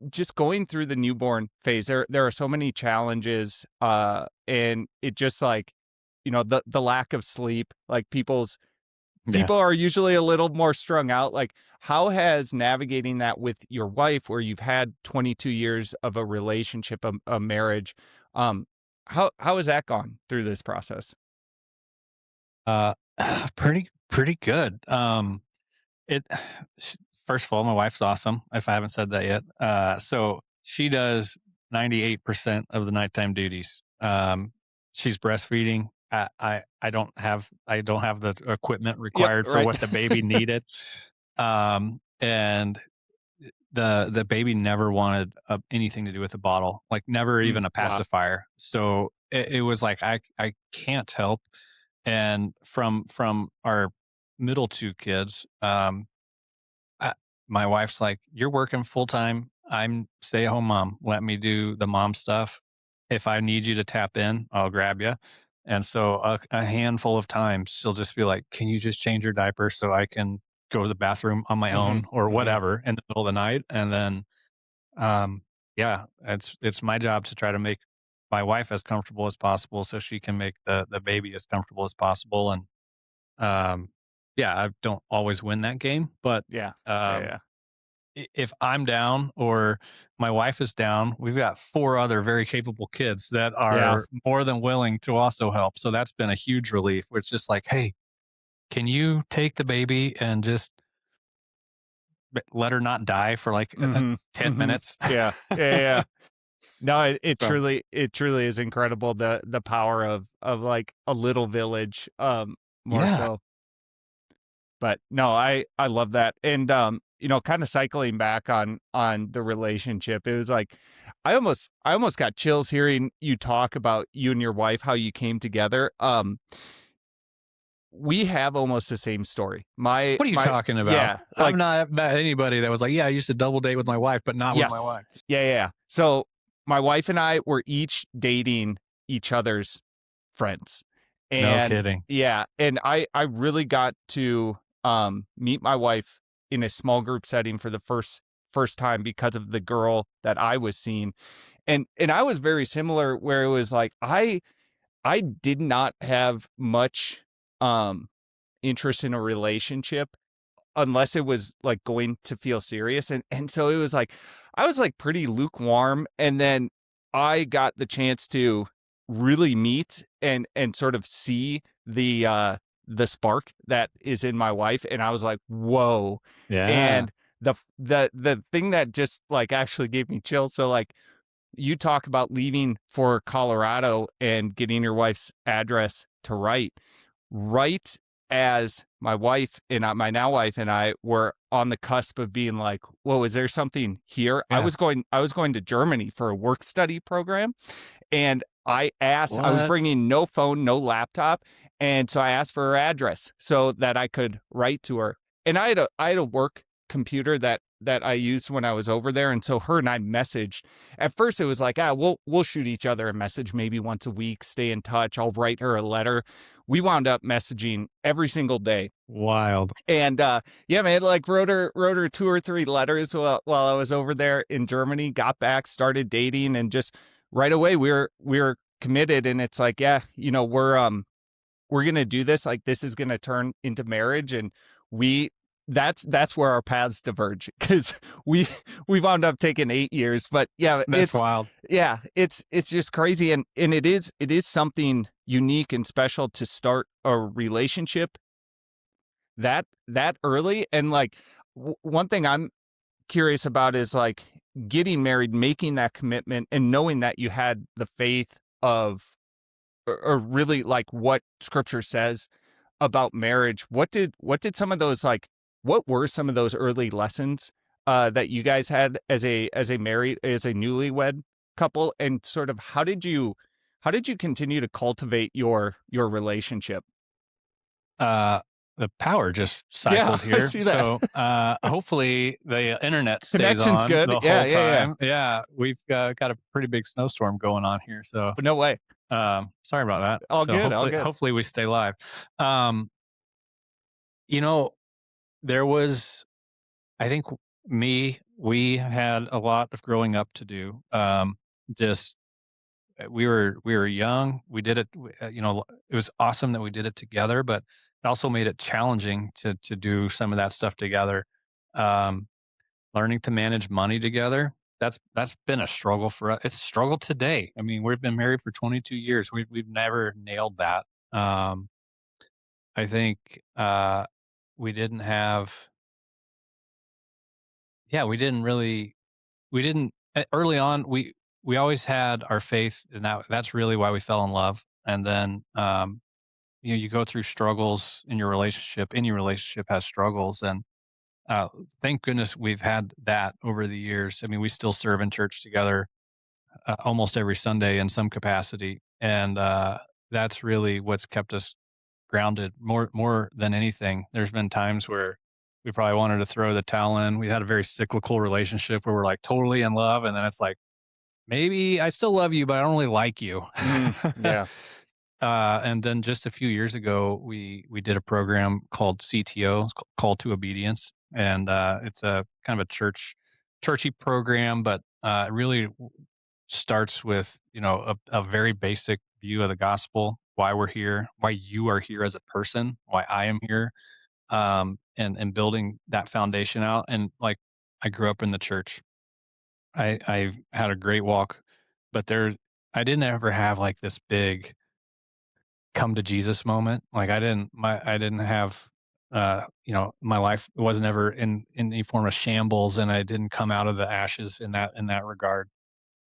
just going through the newborn phase, there are so many challenges, and it just like, the lack of sleep, like Yeah. people are usually a little more strung out. Like, how has navigating that with your wife, where you've had 22 years of a relationship, a marriage, um, how has that gone through this process? Uh, pretty good. It sh First of all, my wife's awesome, if I haven't said that yet. So she does 98% of the nighttime duties. She's breastfeeding. I don't have the equipment Yep, required for right. what the baby needed. And the baby never wanted anything to do with the bottle, like never even a Wow. pacifier. So it was like I can't help. And from our middle two kids, I, my wife's like, "You're working full time. I'm stay at home mom. Let me do the mom stuff. If I need you to tap in, I'll grab you." And so a handful of times she'll just be like, "Can you just change your diaper so I can go to the bathroom on my Mhm, own or mhm. whatever in the middle of the night?" And then, um, yeah, it's my job to try to make my wife as comfortable as possible so she can make the baby as comfortable as possible. And um, yeah, I don't always win that game, but Yeah. Yeah, um, yeah. if I'm down or my wife is down, we've got 4 other very capable kids that Yeah. are more than willing to also help. So that's been a huge relief. Where it's just like, "Hey, can you take the baby and just let her not die for like Mhm, 10 mhm. minutes?" Yeah. Yeah, yeah. No, So, it truly is incredible the power of, like, a little village, more yeah. so. But no, I love that. And kind of cycling back on the relationship, it was like I almost got chills hearing you talk about you and your wife, how you came together. We have almost the same story. What are you My talking about? Yeah, I've like not met anybody that was like, "Yeah, I used to double date with my wife, but not with my yes. wife." Yeah, yeah, yeah. So my wife and I were each dating each other's friends. No And kidding. yeah, and I really got to meet my wife in a small group setting for the first time because of the girl that I was seeing. And I was very similar where it was like I did not have much interest in a relationship unless it was, like, going to feel serious, and so it was like I was, like, pretty lukewarm, and then I got the chance to really meet and sort of see the spark that is in my wife, and I was like, "Whoa." Yeah. And the thing that just, like, actually gave me chills, so, like, you talk about leaving for Colorado and getting your wife's address to write. Right as my wife and my now wife and I were on the cusp of being like, "Whoa, is there something here?" Yeah. I was going to Germany for a work study program, and I was What? bringing no phone, no laptop, and so I asked for her address so that I could write to her. And I had a work computer that I used when I was over there, and so her and I messaged. At first, it was like, we'll shoot each other a message maybe once a week, stay in touch. I'll write her a letter. We wound up messaging every single day. Wild. And yeah, man, like wrote her 2 or 3 letters while I was over there in Germany. Got back, started dating, and just right away we were committed. And it's like, yeah, we're gonna do this. Like this is gonna turn into marriage, and we that's where our paths diverge because we we wound up taking 8 years. But yeah, That's wild. it's just crazy, and it is something unique and special to start a relationship that early. And like one thing I'm curious about is like getting married, making that commitment, and knowing that you had the faith of or really like what scripture says about marriage. What did some of those like what were some of those early lessons that you guys had as a married as a newlywed couple, and sort of how did you continue to cultivate your relationship? Uh, the power just Yeah, cycled I here. see that. So, hopefully the internet stays Connection's on good. the Yeah, whole yeah, yeah. time. Yeah, we've got a pretty big snowstorm going on here. So, No way. sorry about that. All So good, all good. hopefully we stay live. Um, you know, there was, I think we had a lot of growing up to do. Just we were young. We did it. It was awesome that we did it together, but it also made it challenging to do some of that stuff together. Um, Learning to manage money together. That's been a struggle for us. It's a struggle today. I mean, we've been married for 22 years. We've never nailed that. I think we didn't have. Yeah, we didn't early on. We always had our faith, and that's really why we fell in love. And then you go through struggles in your relationship. Any relationship has struggles, and thank goodness we've had that over the years. I mean, we still serve in church together almost every Sunday in some capacity, and that's really what's kept us grounded more than anything. There's been times where we probably wanted to throw the towel in. We had a very cyclical relationship where we're like totally in love, and then it's like maybe I still love you, but I don't really like you. Yeah. And then just a few years ago, we did a program called CTO, it's Call to Obedience, and it's a kind of a churchy program, but it really starts with a very basic view of the gospel, why we're here, why you are here as a person, why I am here, and building that foundation out. And like I grew up in the church, I've had a great walk, but I didn't ever have like this big come to Jesus moment. Like I didn't have my life was never in any form of shambles, and I didn't come out of the ashes in that regard.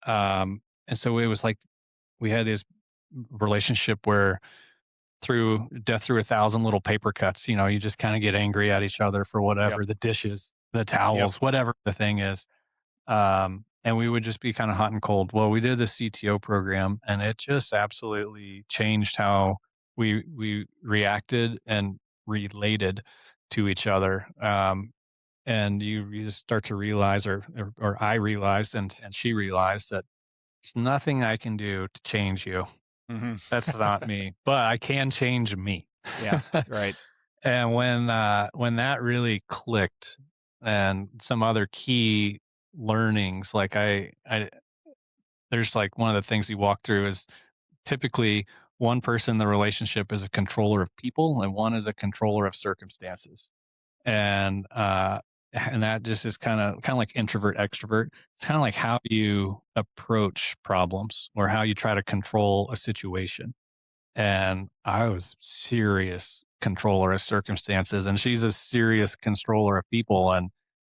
And so it was like we had this relationship where through death through a thousand little paper cuts, you just kind of get angry at each other for Yep. whatever, the dishes, the Yep. towels, whatever the thing is. And we would just be kind of hot and cold. Well, we did the CTO program, and it just absolutely changed how we reacted and related to each other. And you just start to realize, or I realized, and she realized that there's nothing I can do to change you. Hmm. That's not me, but I can change me. Yeah. Right. And when that really clicked, and some other key learnings, like I there's like one of the things you walk through is typically one person in the relationship is a controller of people and one is a controller of circumstances. And and that just is kind of like introvert extrovert. It's kind of like how you approach problems or how you try to control a situation. And I was serious controller of circumstances, and she's a serious controller of people. And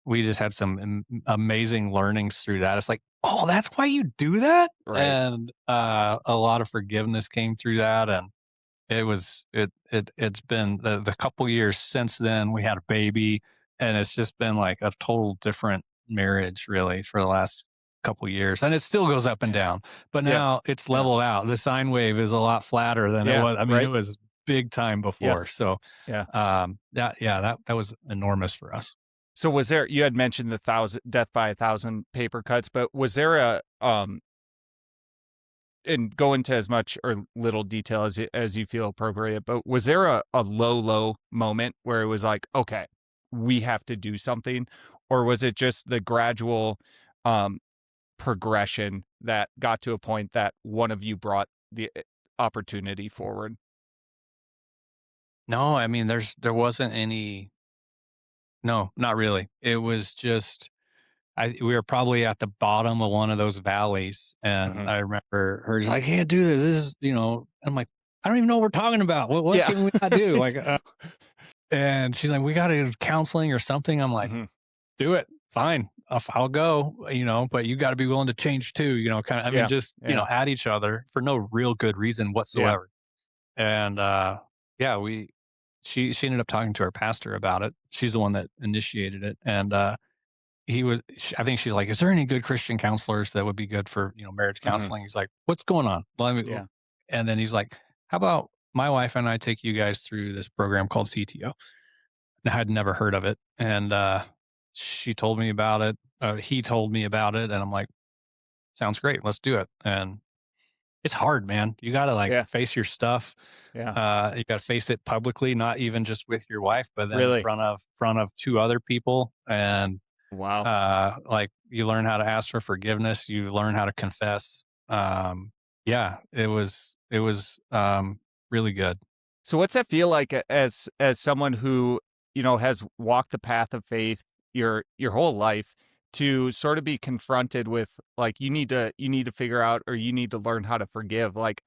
we just had some amazing learnings through that. It's like, oh, that's why you do that. Right. And a lot of forgiveness came through that, and it's been the couple years since then. We had a baby, and it's just been like a total different marriage, really, for the last couple years. And it still goes up and Yeah. down, but Yeah. now it's Yeah. leveled out. The sine wave is a lot flatter than it Yeah. was. I mean, it Right. was big time before. Yes. So, Yeah. that was enormous for us. So was there, you had mentioned the thousand death by a thousand paper cuts, but was there and go into as much or little detail as you feel appropriate, but was there a low moment where it was like, okay, we have to do something? Or was it just the gradual um, progression that got to a point that one of you brought the opportunity forward? No, I mean, there wasn't any. No, not really. It was just we were probably at the bottom of one of those valleys, and Hmm. I remember her just like, "I can't do this. This is," I'm like, "I don't even know what we're talking about. What Yeah. can we not do?" Like, and she's like, "We got to do counseling or something." I'm like, Hmm. "Do it, fine, I'll go." But you got to be willing to change too. Kind of. I mean, Yeah. just Yeah. at each other for no real good reason Yeah. whatsoever. And yeah, she ended up talking to her pastor about it. She's the one that initiated it, and I think she's like, "Is there any good Christian counselors that would be good for, marriage Hmm. counseling?" He's like, "What's going on?" Yeah. And then he's like, "How about my wife and I take you guys through this program called CTO?" And I had never heard of it. And she told me about it. He told me about it. And I'm like, sounds great. Let's do it. And it's hard, man. You got to like Yeah. face your stuff. Yeah. You got to face it publicly, not even just with your wife, but then Really. front of two other people. And Wow. like you learn how to ask for forgiveness, you learn how to confess. Yeah, it was really good. So what's that feel like as someone who, has walked the path of faith your whole life to sort of be confronted with like you need to figure out or you need to learn how to forgive. Like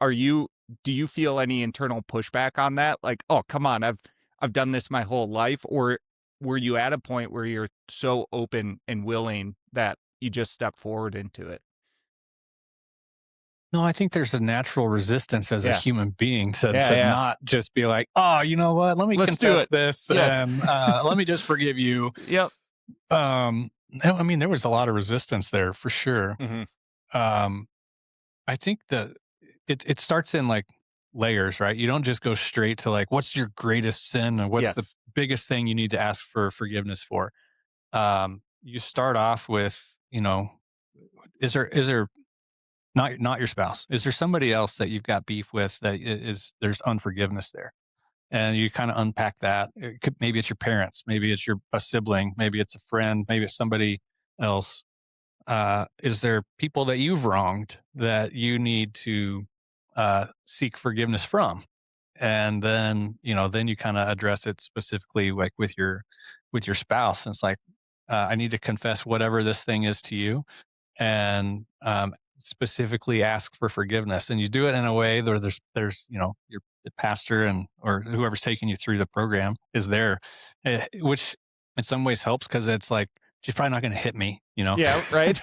do you feel any internal pushback on that? Like, "Oh, come on, I've done this my whole life," or were you at a point where you're so open and willing that you just step forward into it? No, I think there's a natural resistance as a Yeah. human being Yeah, to yeah. not just be like, "Oh, you know what? Let me Let's do confess it. this, Yes. and, let me just forgive you." Yep. No, I mean, there was a lot of resistance there for sure. Mhm. Um, I think that it starts in, like, layers, right? You don't just go straight to, like, what's your greatest sin and what's the Yes. biggest thing you need to ask for forgiveness for? You start off with, you know, is there not your spouse. Is there somebody else that you've got beef with that is there's unforgiveness there? And you kind of unpack that. Maybe it's your parents, maybe it's a sibling, maybe it's a friend, maybe it's somebody else. Is there people that you've wronged that you need to seek forgiveness from? And then then you kind of address it specifically, like with your spouse. And it's like, I need to confess whatever this thing is to you, and specifically ask for forgiveness. And you do it in a way where there's your pastor and or whoever's taking you through the program is there, which in some ways helps because it's like she's probably not going to hit me, Yeah, right?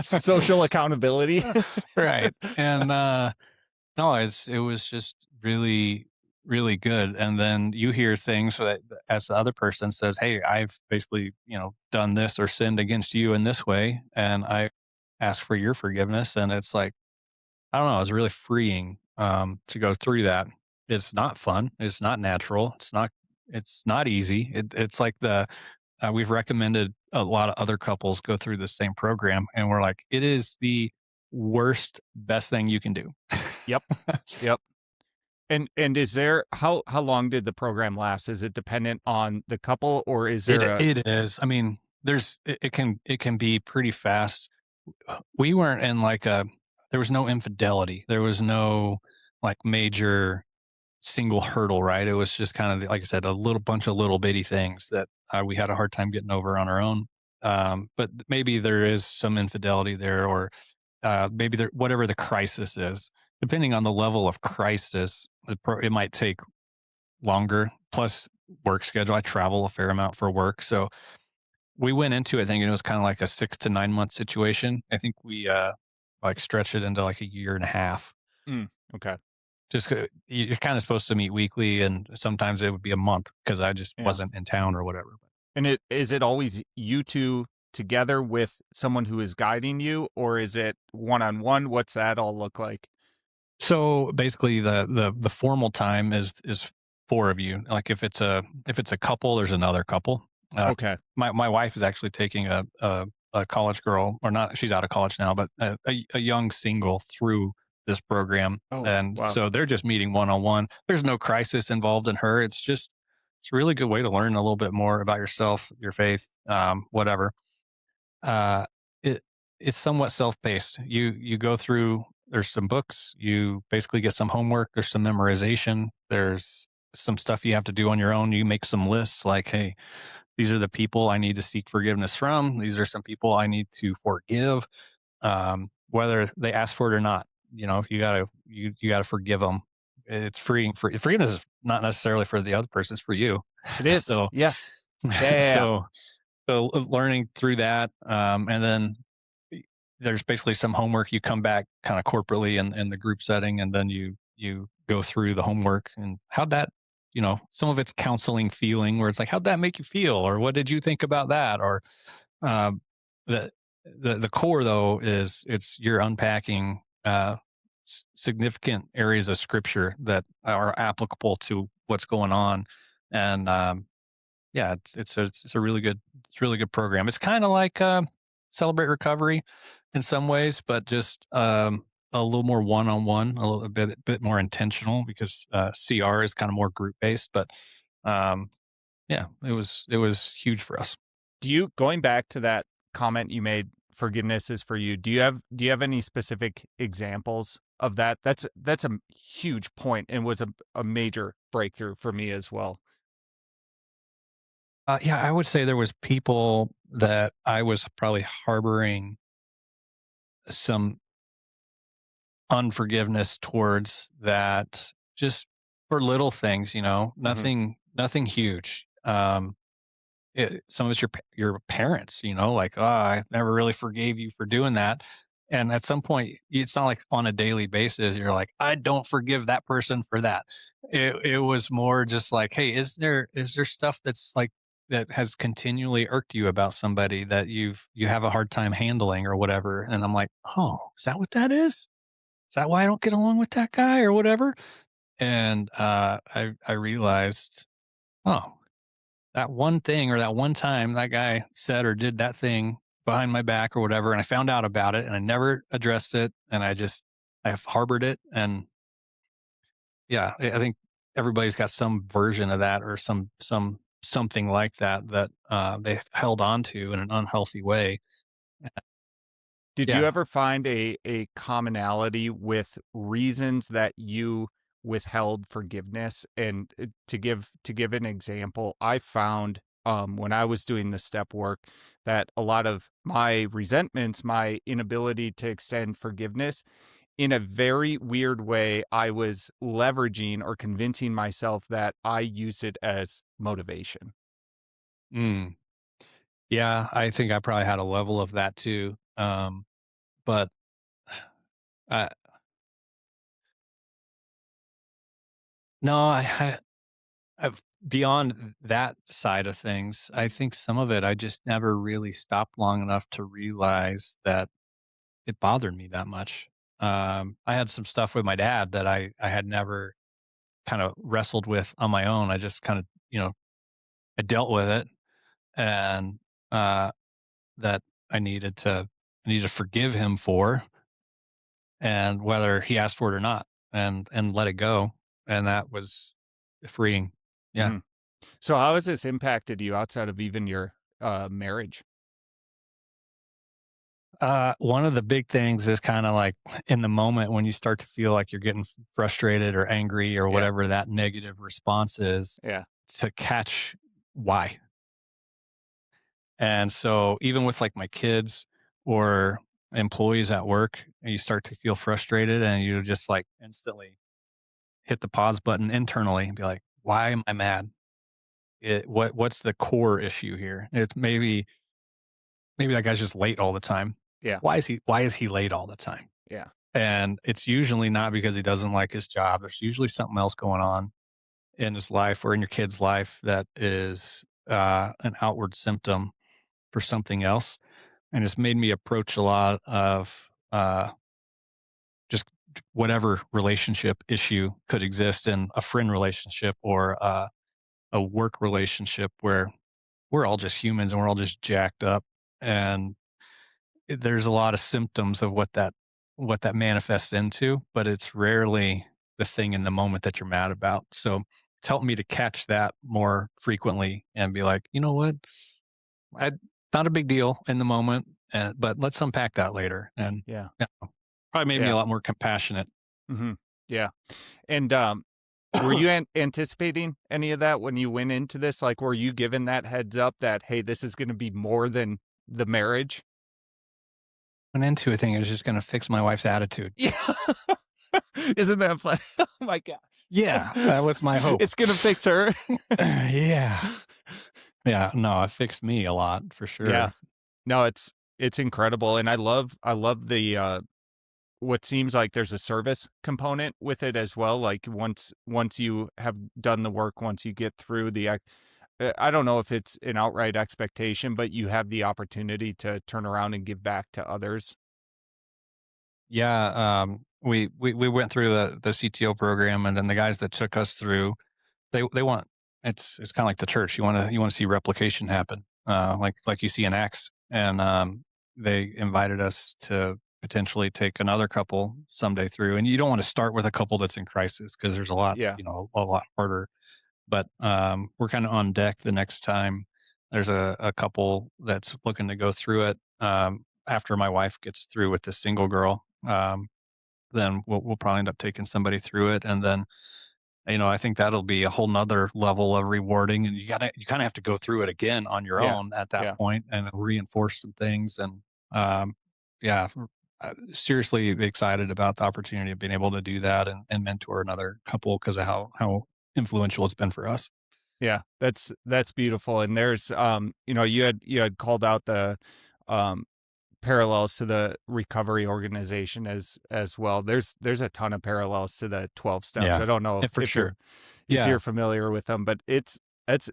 Social accountability. right? And no, it was just really really good. And then you hear things that as the other person says, "Hey, I've basically done this or sinned against you in this way, and I ask for your forgiveness." And it's like, I don't know, it's really freeing to go through that. It's not fun. It's not natural. It's not easy. It's like we've recommended a lot of other couples go through the same program, and we're like, it is the worst, best thing you can do. Yep. Yep. And is there how long did the program last? Is it dependent on the couple or is It there a it is. I mean, it can be pretty fast. We weren't in like a there was no infidelity. There was no like major single hurdle, right? It was just kind of like I said, a little bunch of little bitty things that we had a hard time getting over on our own. But maybe there is some infidelity there, or maybe there, whatever the crisis is, depending on the level of crisis, it might take longer. Plus work schedule. I travel a fair amount for work, so we went into it thinking it was kind of like a 6 to 9 month situation. I think we like stretched it into like a year and a half. Mm, okay. Just you're kind of supposed to meet weekly, and sometimes it would be a month because I just Yeah. wasn't in town or whatever. And it always you two together with someone who is guiding you or is it one-on-one? What's that all look like? So basically, the formal time is four of you. Like if it's a couple, there's another couple. Okay. My wife is actually taking a college girl, or not. She's out of college now, but a young single through this program, Oh, and wow. so they're just meeting one on one. There's no crisis involved in her. It's a really good way to learn a little bit more about yourself, your faith, whatever. Uh, it it's somewhat self-paced. You go through there's some books, you basically get some homework, there's some memorization, there's some stuff you have to do on your own. You make some lists like, hey, these are the people I need to seek forgiveness from. These are some people I need to forgive, whether they ask for it or not. You gotta forgive them. It's freeing. Forgiveness is not necessarily for the other person; it's for you. It is. so, Yes. Yeah, yeah, yeah. so learning through that, and then there's basically some homework. You come back kind of corporately in the group setting, and then you go through the homework and how'd that, some of it's counseling feeling where it's like, how'd that make you feel, or what did you think about that, or um, the the core though is you're unpacking significant areas of scripture that are applicable to what's going on, and yeah, it's a really good program. It's kind of like Celebrate Recovery in some ways, but just a little more one on one, a little bit more intentional because CR is kind of more group based. But um, yeah, it was huge for us. Do you going back to that comment you made, forgiveness is for you. Do you have any specific examples of that? That's a huge point and was a major breakthrough for me as well. Yeah, I would say there was people that I was probably harboring some unforgiveness towards, that just for little things, Mhm. nothing huge. Some of it's your parents, like, oh, I never really forgave you for doing that, And at some point, it's not like on a daily basis, you're like, "I don't forgive that person for that." It was more just like, "Hey, is there stuff that's like that has continually irked you about somebody that you have a hard time handling or whatever?" And I'm like, "Oh, is that what that is? Is that why I don't get along with that guy or whatever?" And, I realized, "Oh, that one thing or that one time that guy said or did that thing behind my back or whatever, and I found out about it and I never addressed it and I've harbored it." And yeah, I think everybody's got some version of that or something like that that they held on to in an unhealthy way. Did you Yeah. ever find a commonality with reasons that you withheld forgiveness? And to give an example, I found when I was doing the step work that a lot of my resentments, my inability to extend forgiveness, in a very weird way, I was leveraging or convincing myself that I used it as motivation. Mm. Yeah, I think I probably had a level of that too. But uh, no, I've beyond that side of things, I think some of it I just never really stopped long enough to realize that it bothered me that much. I had some stuff with my dad that I had never kind of wrestled with on my own. I just kind of, I dealt with it and uh that I needed to forgive him for, and whether he asked for it or not, and let it go. And that was freeing. Yeah. Mhm. So how has this impacted you outside of even your marriage? One of the big things is kind of like in the moment when you start to feel like you're getting frustrated or angry or Yeah. whatever that negative response is, Yeah. to catch why. And so even with like my kids or employees at work, you start to feel frustrated and you just like instantly hit the pause button internally and be like, why am I mad? What's the core issue here? It's maybe that guy's just late all the time. Yeah. Why is he late all the time? Yeah. And it's usually not because he doesn't like his job. There's usually something else going on in his life or in your kid's life that is an outward symptom for something else. And it's made me approach a lot of just whatever relationship issue could exist in a friend relationship or a work relationship where we're all just humans and we're all just jacked up. And there's a lot of symptoms of what that manifests into, but it's rarely the thing in the moment that you're mad about. So it's helped me to catch that more frequently and be like, you know what, I not a big deal in the moment, but let's unpack that later. And Yeah. yeah, probably made me Yeah. a lot more compassionate. Mhm. Yeah. And, were you anticipating any of that when you went into this? Like, were you given that heads up that, "Hey, this is gonna be more than the marriage?" Went into a thing, it was just going to fix my wife's attitude. Yeah. Isn't that funny? Oh my god. Yeah, that was my hope. It's gonna fix her. Yeah. Yeah, no, it fixed me a lot for Yeah. sure. No, it's incredible, and I love the, what seems like there's a service component with it as well, like, once you have done the work, once you get through I don't know if it's an outright expectation, but you have the opportunity to turn around and give back to others. Yeah, we went through the CTO program, and then the guys that took us through, they want it's kind of like the church. You want to see replication happen, like you see in Acts, and they invited us to potentially take another couple someday through. And you don't want to start with a couple that's in crisis because there's a lot, Yeah, a lot harder. But we're kind of on deck the next time. There's a couple that's looking to go through it after my wife gets through with the single girl. Then we'll probably end up taking somebody through it, and then I think that'll be a whole nother level of rewarding. And you kind of have to go through it again on your yeah, own at that yeah, point and reinforce some things. And yeah, seriously excited about the opportunity of being able to do that and mentor another couple because of how influential it's been for us. yeah. That's beautiful, and there's, you had called out the, um parallels to the recovery organization as well. There's a ton of parallels to the 12 steps. Yeah. I don't know Yeah, for sure. if Yeah. you're familiar with them, but it's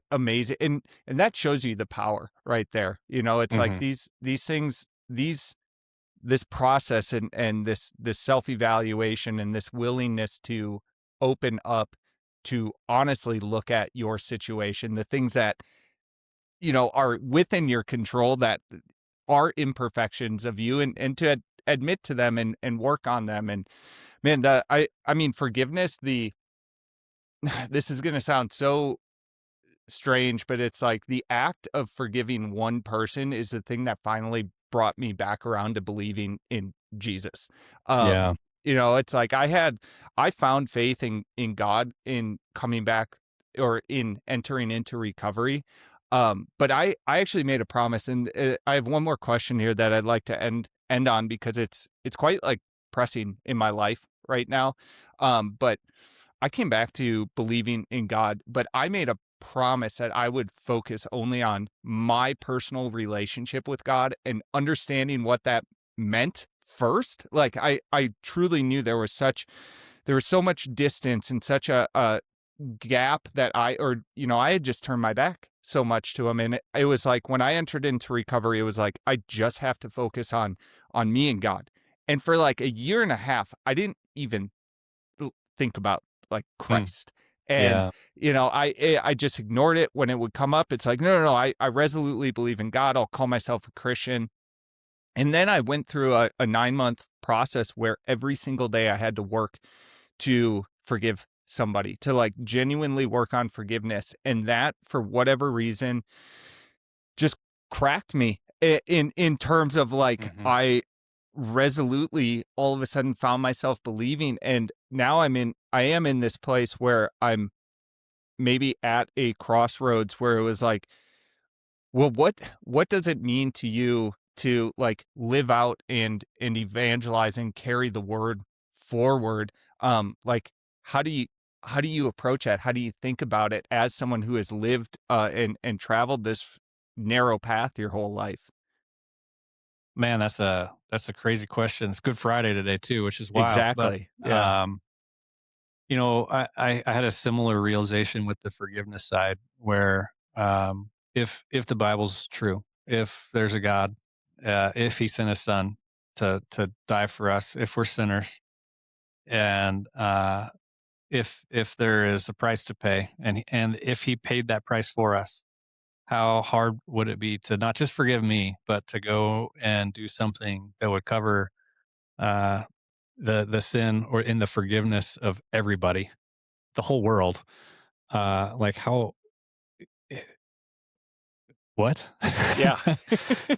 amazing. And that shows you the power right there. You know, it's like Mhm. these things, this process and this self-evaluation and this willingness to open up to honestly look at your situation, the things that, you know, are within your control, that are imperfections of you, and to admit to them and work on them. And man, I mean, forgiveness, the this is going to sound so strange, but it's like the act of forgiving one person is the thing that finally brought me back around to believing in Jesus. Yeah. You know, it's like I found faith in God in coming back or in entering into recovery. But I actually made a promise, and I have one more question here that I'd like to end on, because it's quite like pressing in my life right now. But I came back to believing in God, but I made a promise that I would focus only on my personal relationship with God and understanding what that meant first. Like I truly knew there was so much distance and such a gap that you know, I had just turned my back so much to him. And it was like when I entered into recovery, it was like I just have to focus on me and God. And for like a year and a half, I didn't even think about like Mm. Christ. And, Yeah. you know, I just ignored it when it would come up. It's like, no, no, no, I resolutely believe in God. I'll call myself a Christian. And then I went through a 9-month process where every single day I had to work to forgive somebody, to like genuinely work on forgiveness. And that, for whatever reason, just cracked me in terms of like, Mhm. I resolutely all of a sudden found myself believing. And now I am in this place where I'm maybe at a crossroads where it was like, well, what does it mean to you to like live out and evangelize and carry the word forward? Like, how do you how do you approach that? How do you think about it as someone who has lived and traveled this narrow path your whole life? Man, that's a crazy question. It's Good Friday today too, which is wild. But Exactly. Yeah. um, you know, I had a similar realization with the forgiveness side where if the Bible's true, if there's a God, if He sent His Son to die for us, if we're sinners, and if there is a price to pay, and if He paid that price for us, how hard would it be to not just forgive me, but to go and do something that would cover uh, the sin or in the forgiveness of everybody, the whole world? Like how eh, what? Yeah.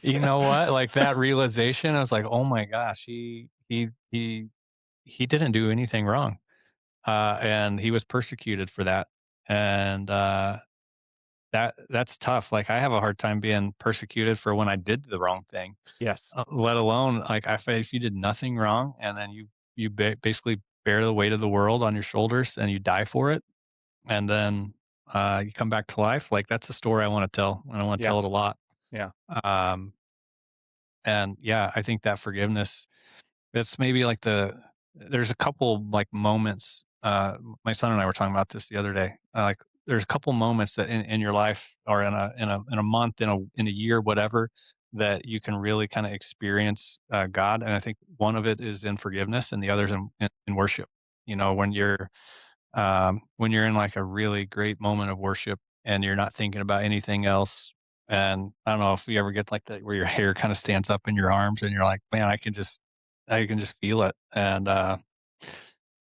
You know what? Like that realization, I was like, oh my gosh, he didn't do anything wrong, and he was persecuted for that, and that's tough. Like I have a hard time being persecuted for when I did the wrong thing. Yes. Let alone like I feel if you did nothing wrong and then you basically bear the weight of the world on your shoulders and you die for it, and then you come back to life. Like that's a story I want to tell, and I want to Yeah. tell it a lot. Yeah. Um, and yeah, I think that forgiveness. It's maybe like there's a couple like moments. My son and I were talking about this the other day. Like there's a couple moments that in your life or in a month, in a year, whatever, that you can really kind of experience God. And I think one of it is in forgiveness, and the other is in worship. You know, when you're in like a really great moment of worship and you're not thinking about anything else. And I don't know if you ever get like that where your hair kind of stands up in your arms and you're like, man, I can just feel it. And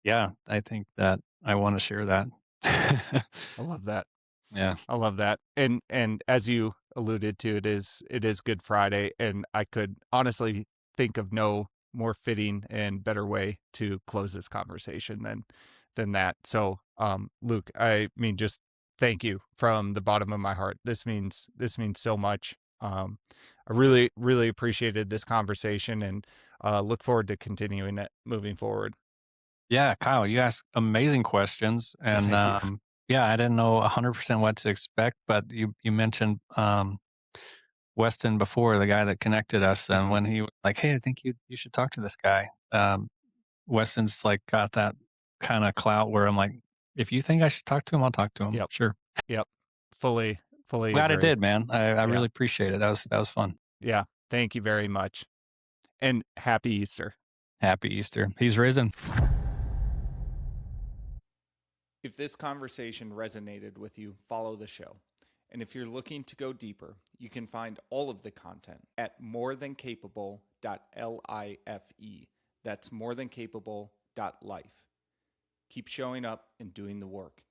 yeah, I think that I want to share that. I love that. Yeah. I love that. And as you alluded to, it is Good Friday, and I could honestly think of no more fitting and better way to close this conversation than that. So, Luke, I mean, just thank you from the bottom of my heart. This means so much. I really appreciated this conversation, and look forward to continuing it moving forward. Yeah, Kyle, you asked amazing questions. And Thank you. yeah, I didn't know 100% what to expect, but you mentioned Weston before, the guy that connected us, and Uh-huh. when he was like, "Hey, I think you should talk to this guy." Weston's like got that kind of clout where I'm like, if you think I should talk to him, I'll talk to him. Yep. Sure. Yep. Fully Glad I agree. did, man. I Yeah. really appreciate it. That was fun. Yeah. Thank you very much. And happy Easter. Happy Easter. He's risen. If this conversation resonated with you, follow the show. And if you're looking to go deeper, you can find all of the content at morethancapable.life. That's morethancapable.life. Keep showing up and doing the work.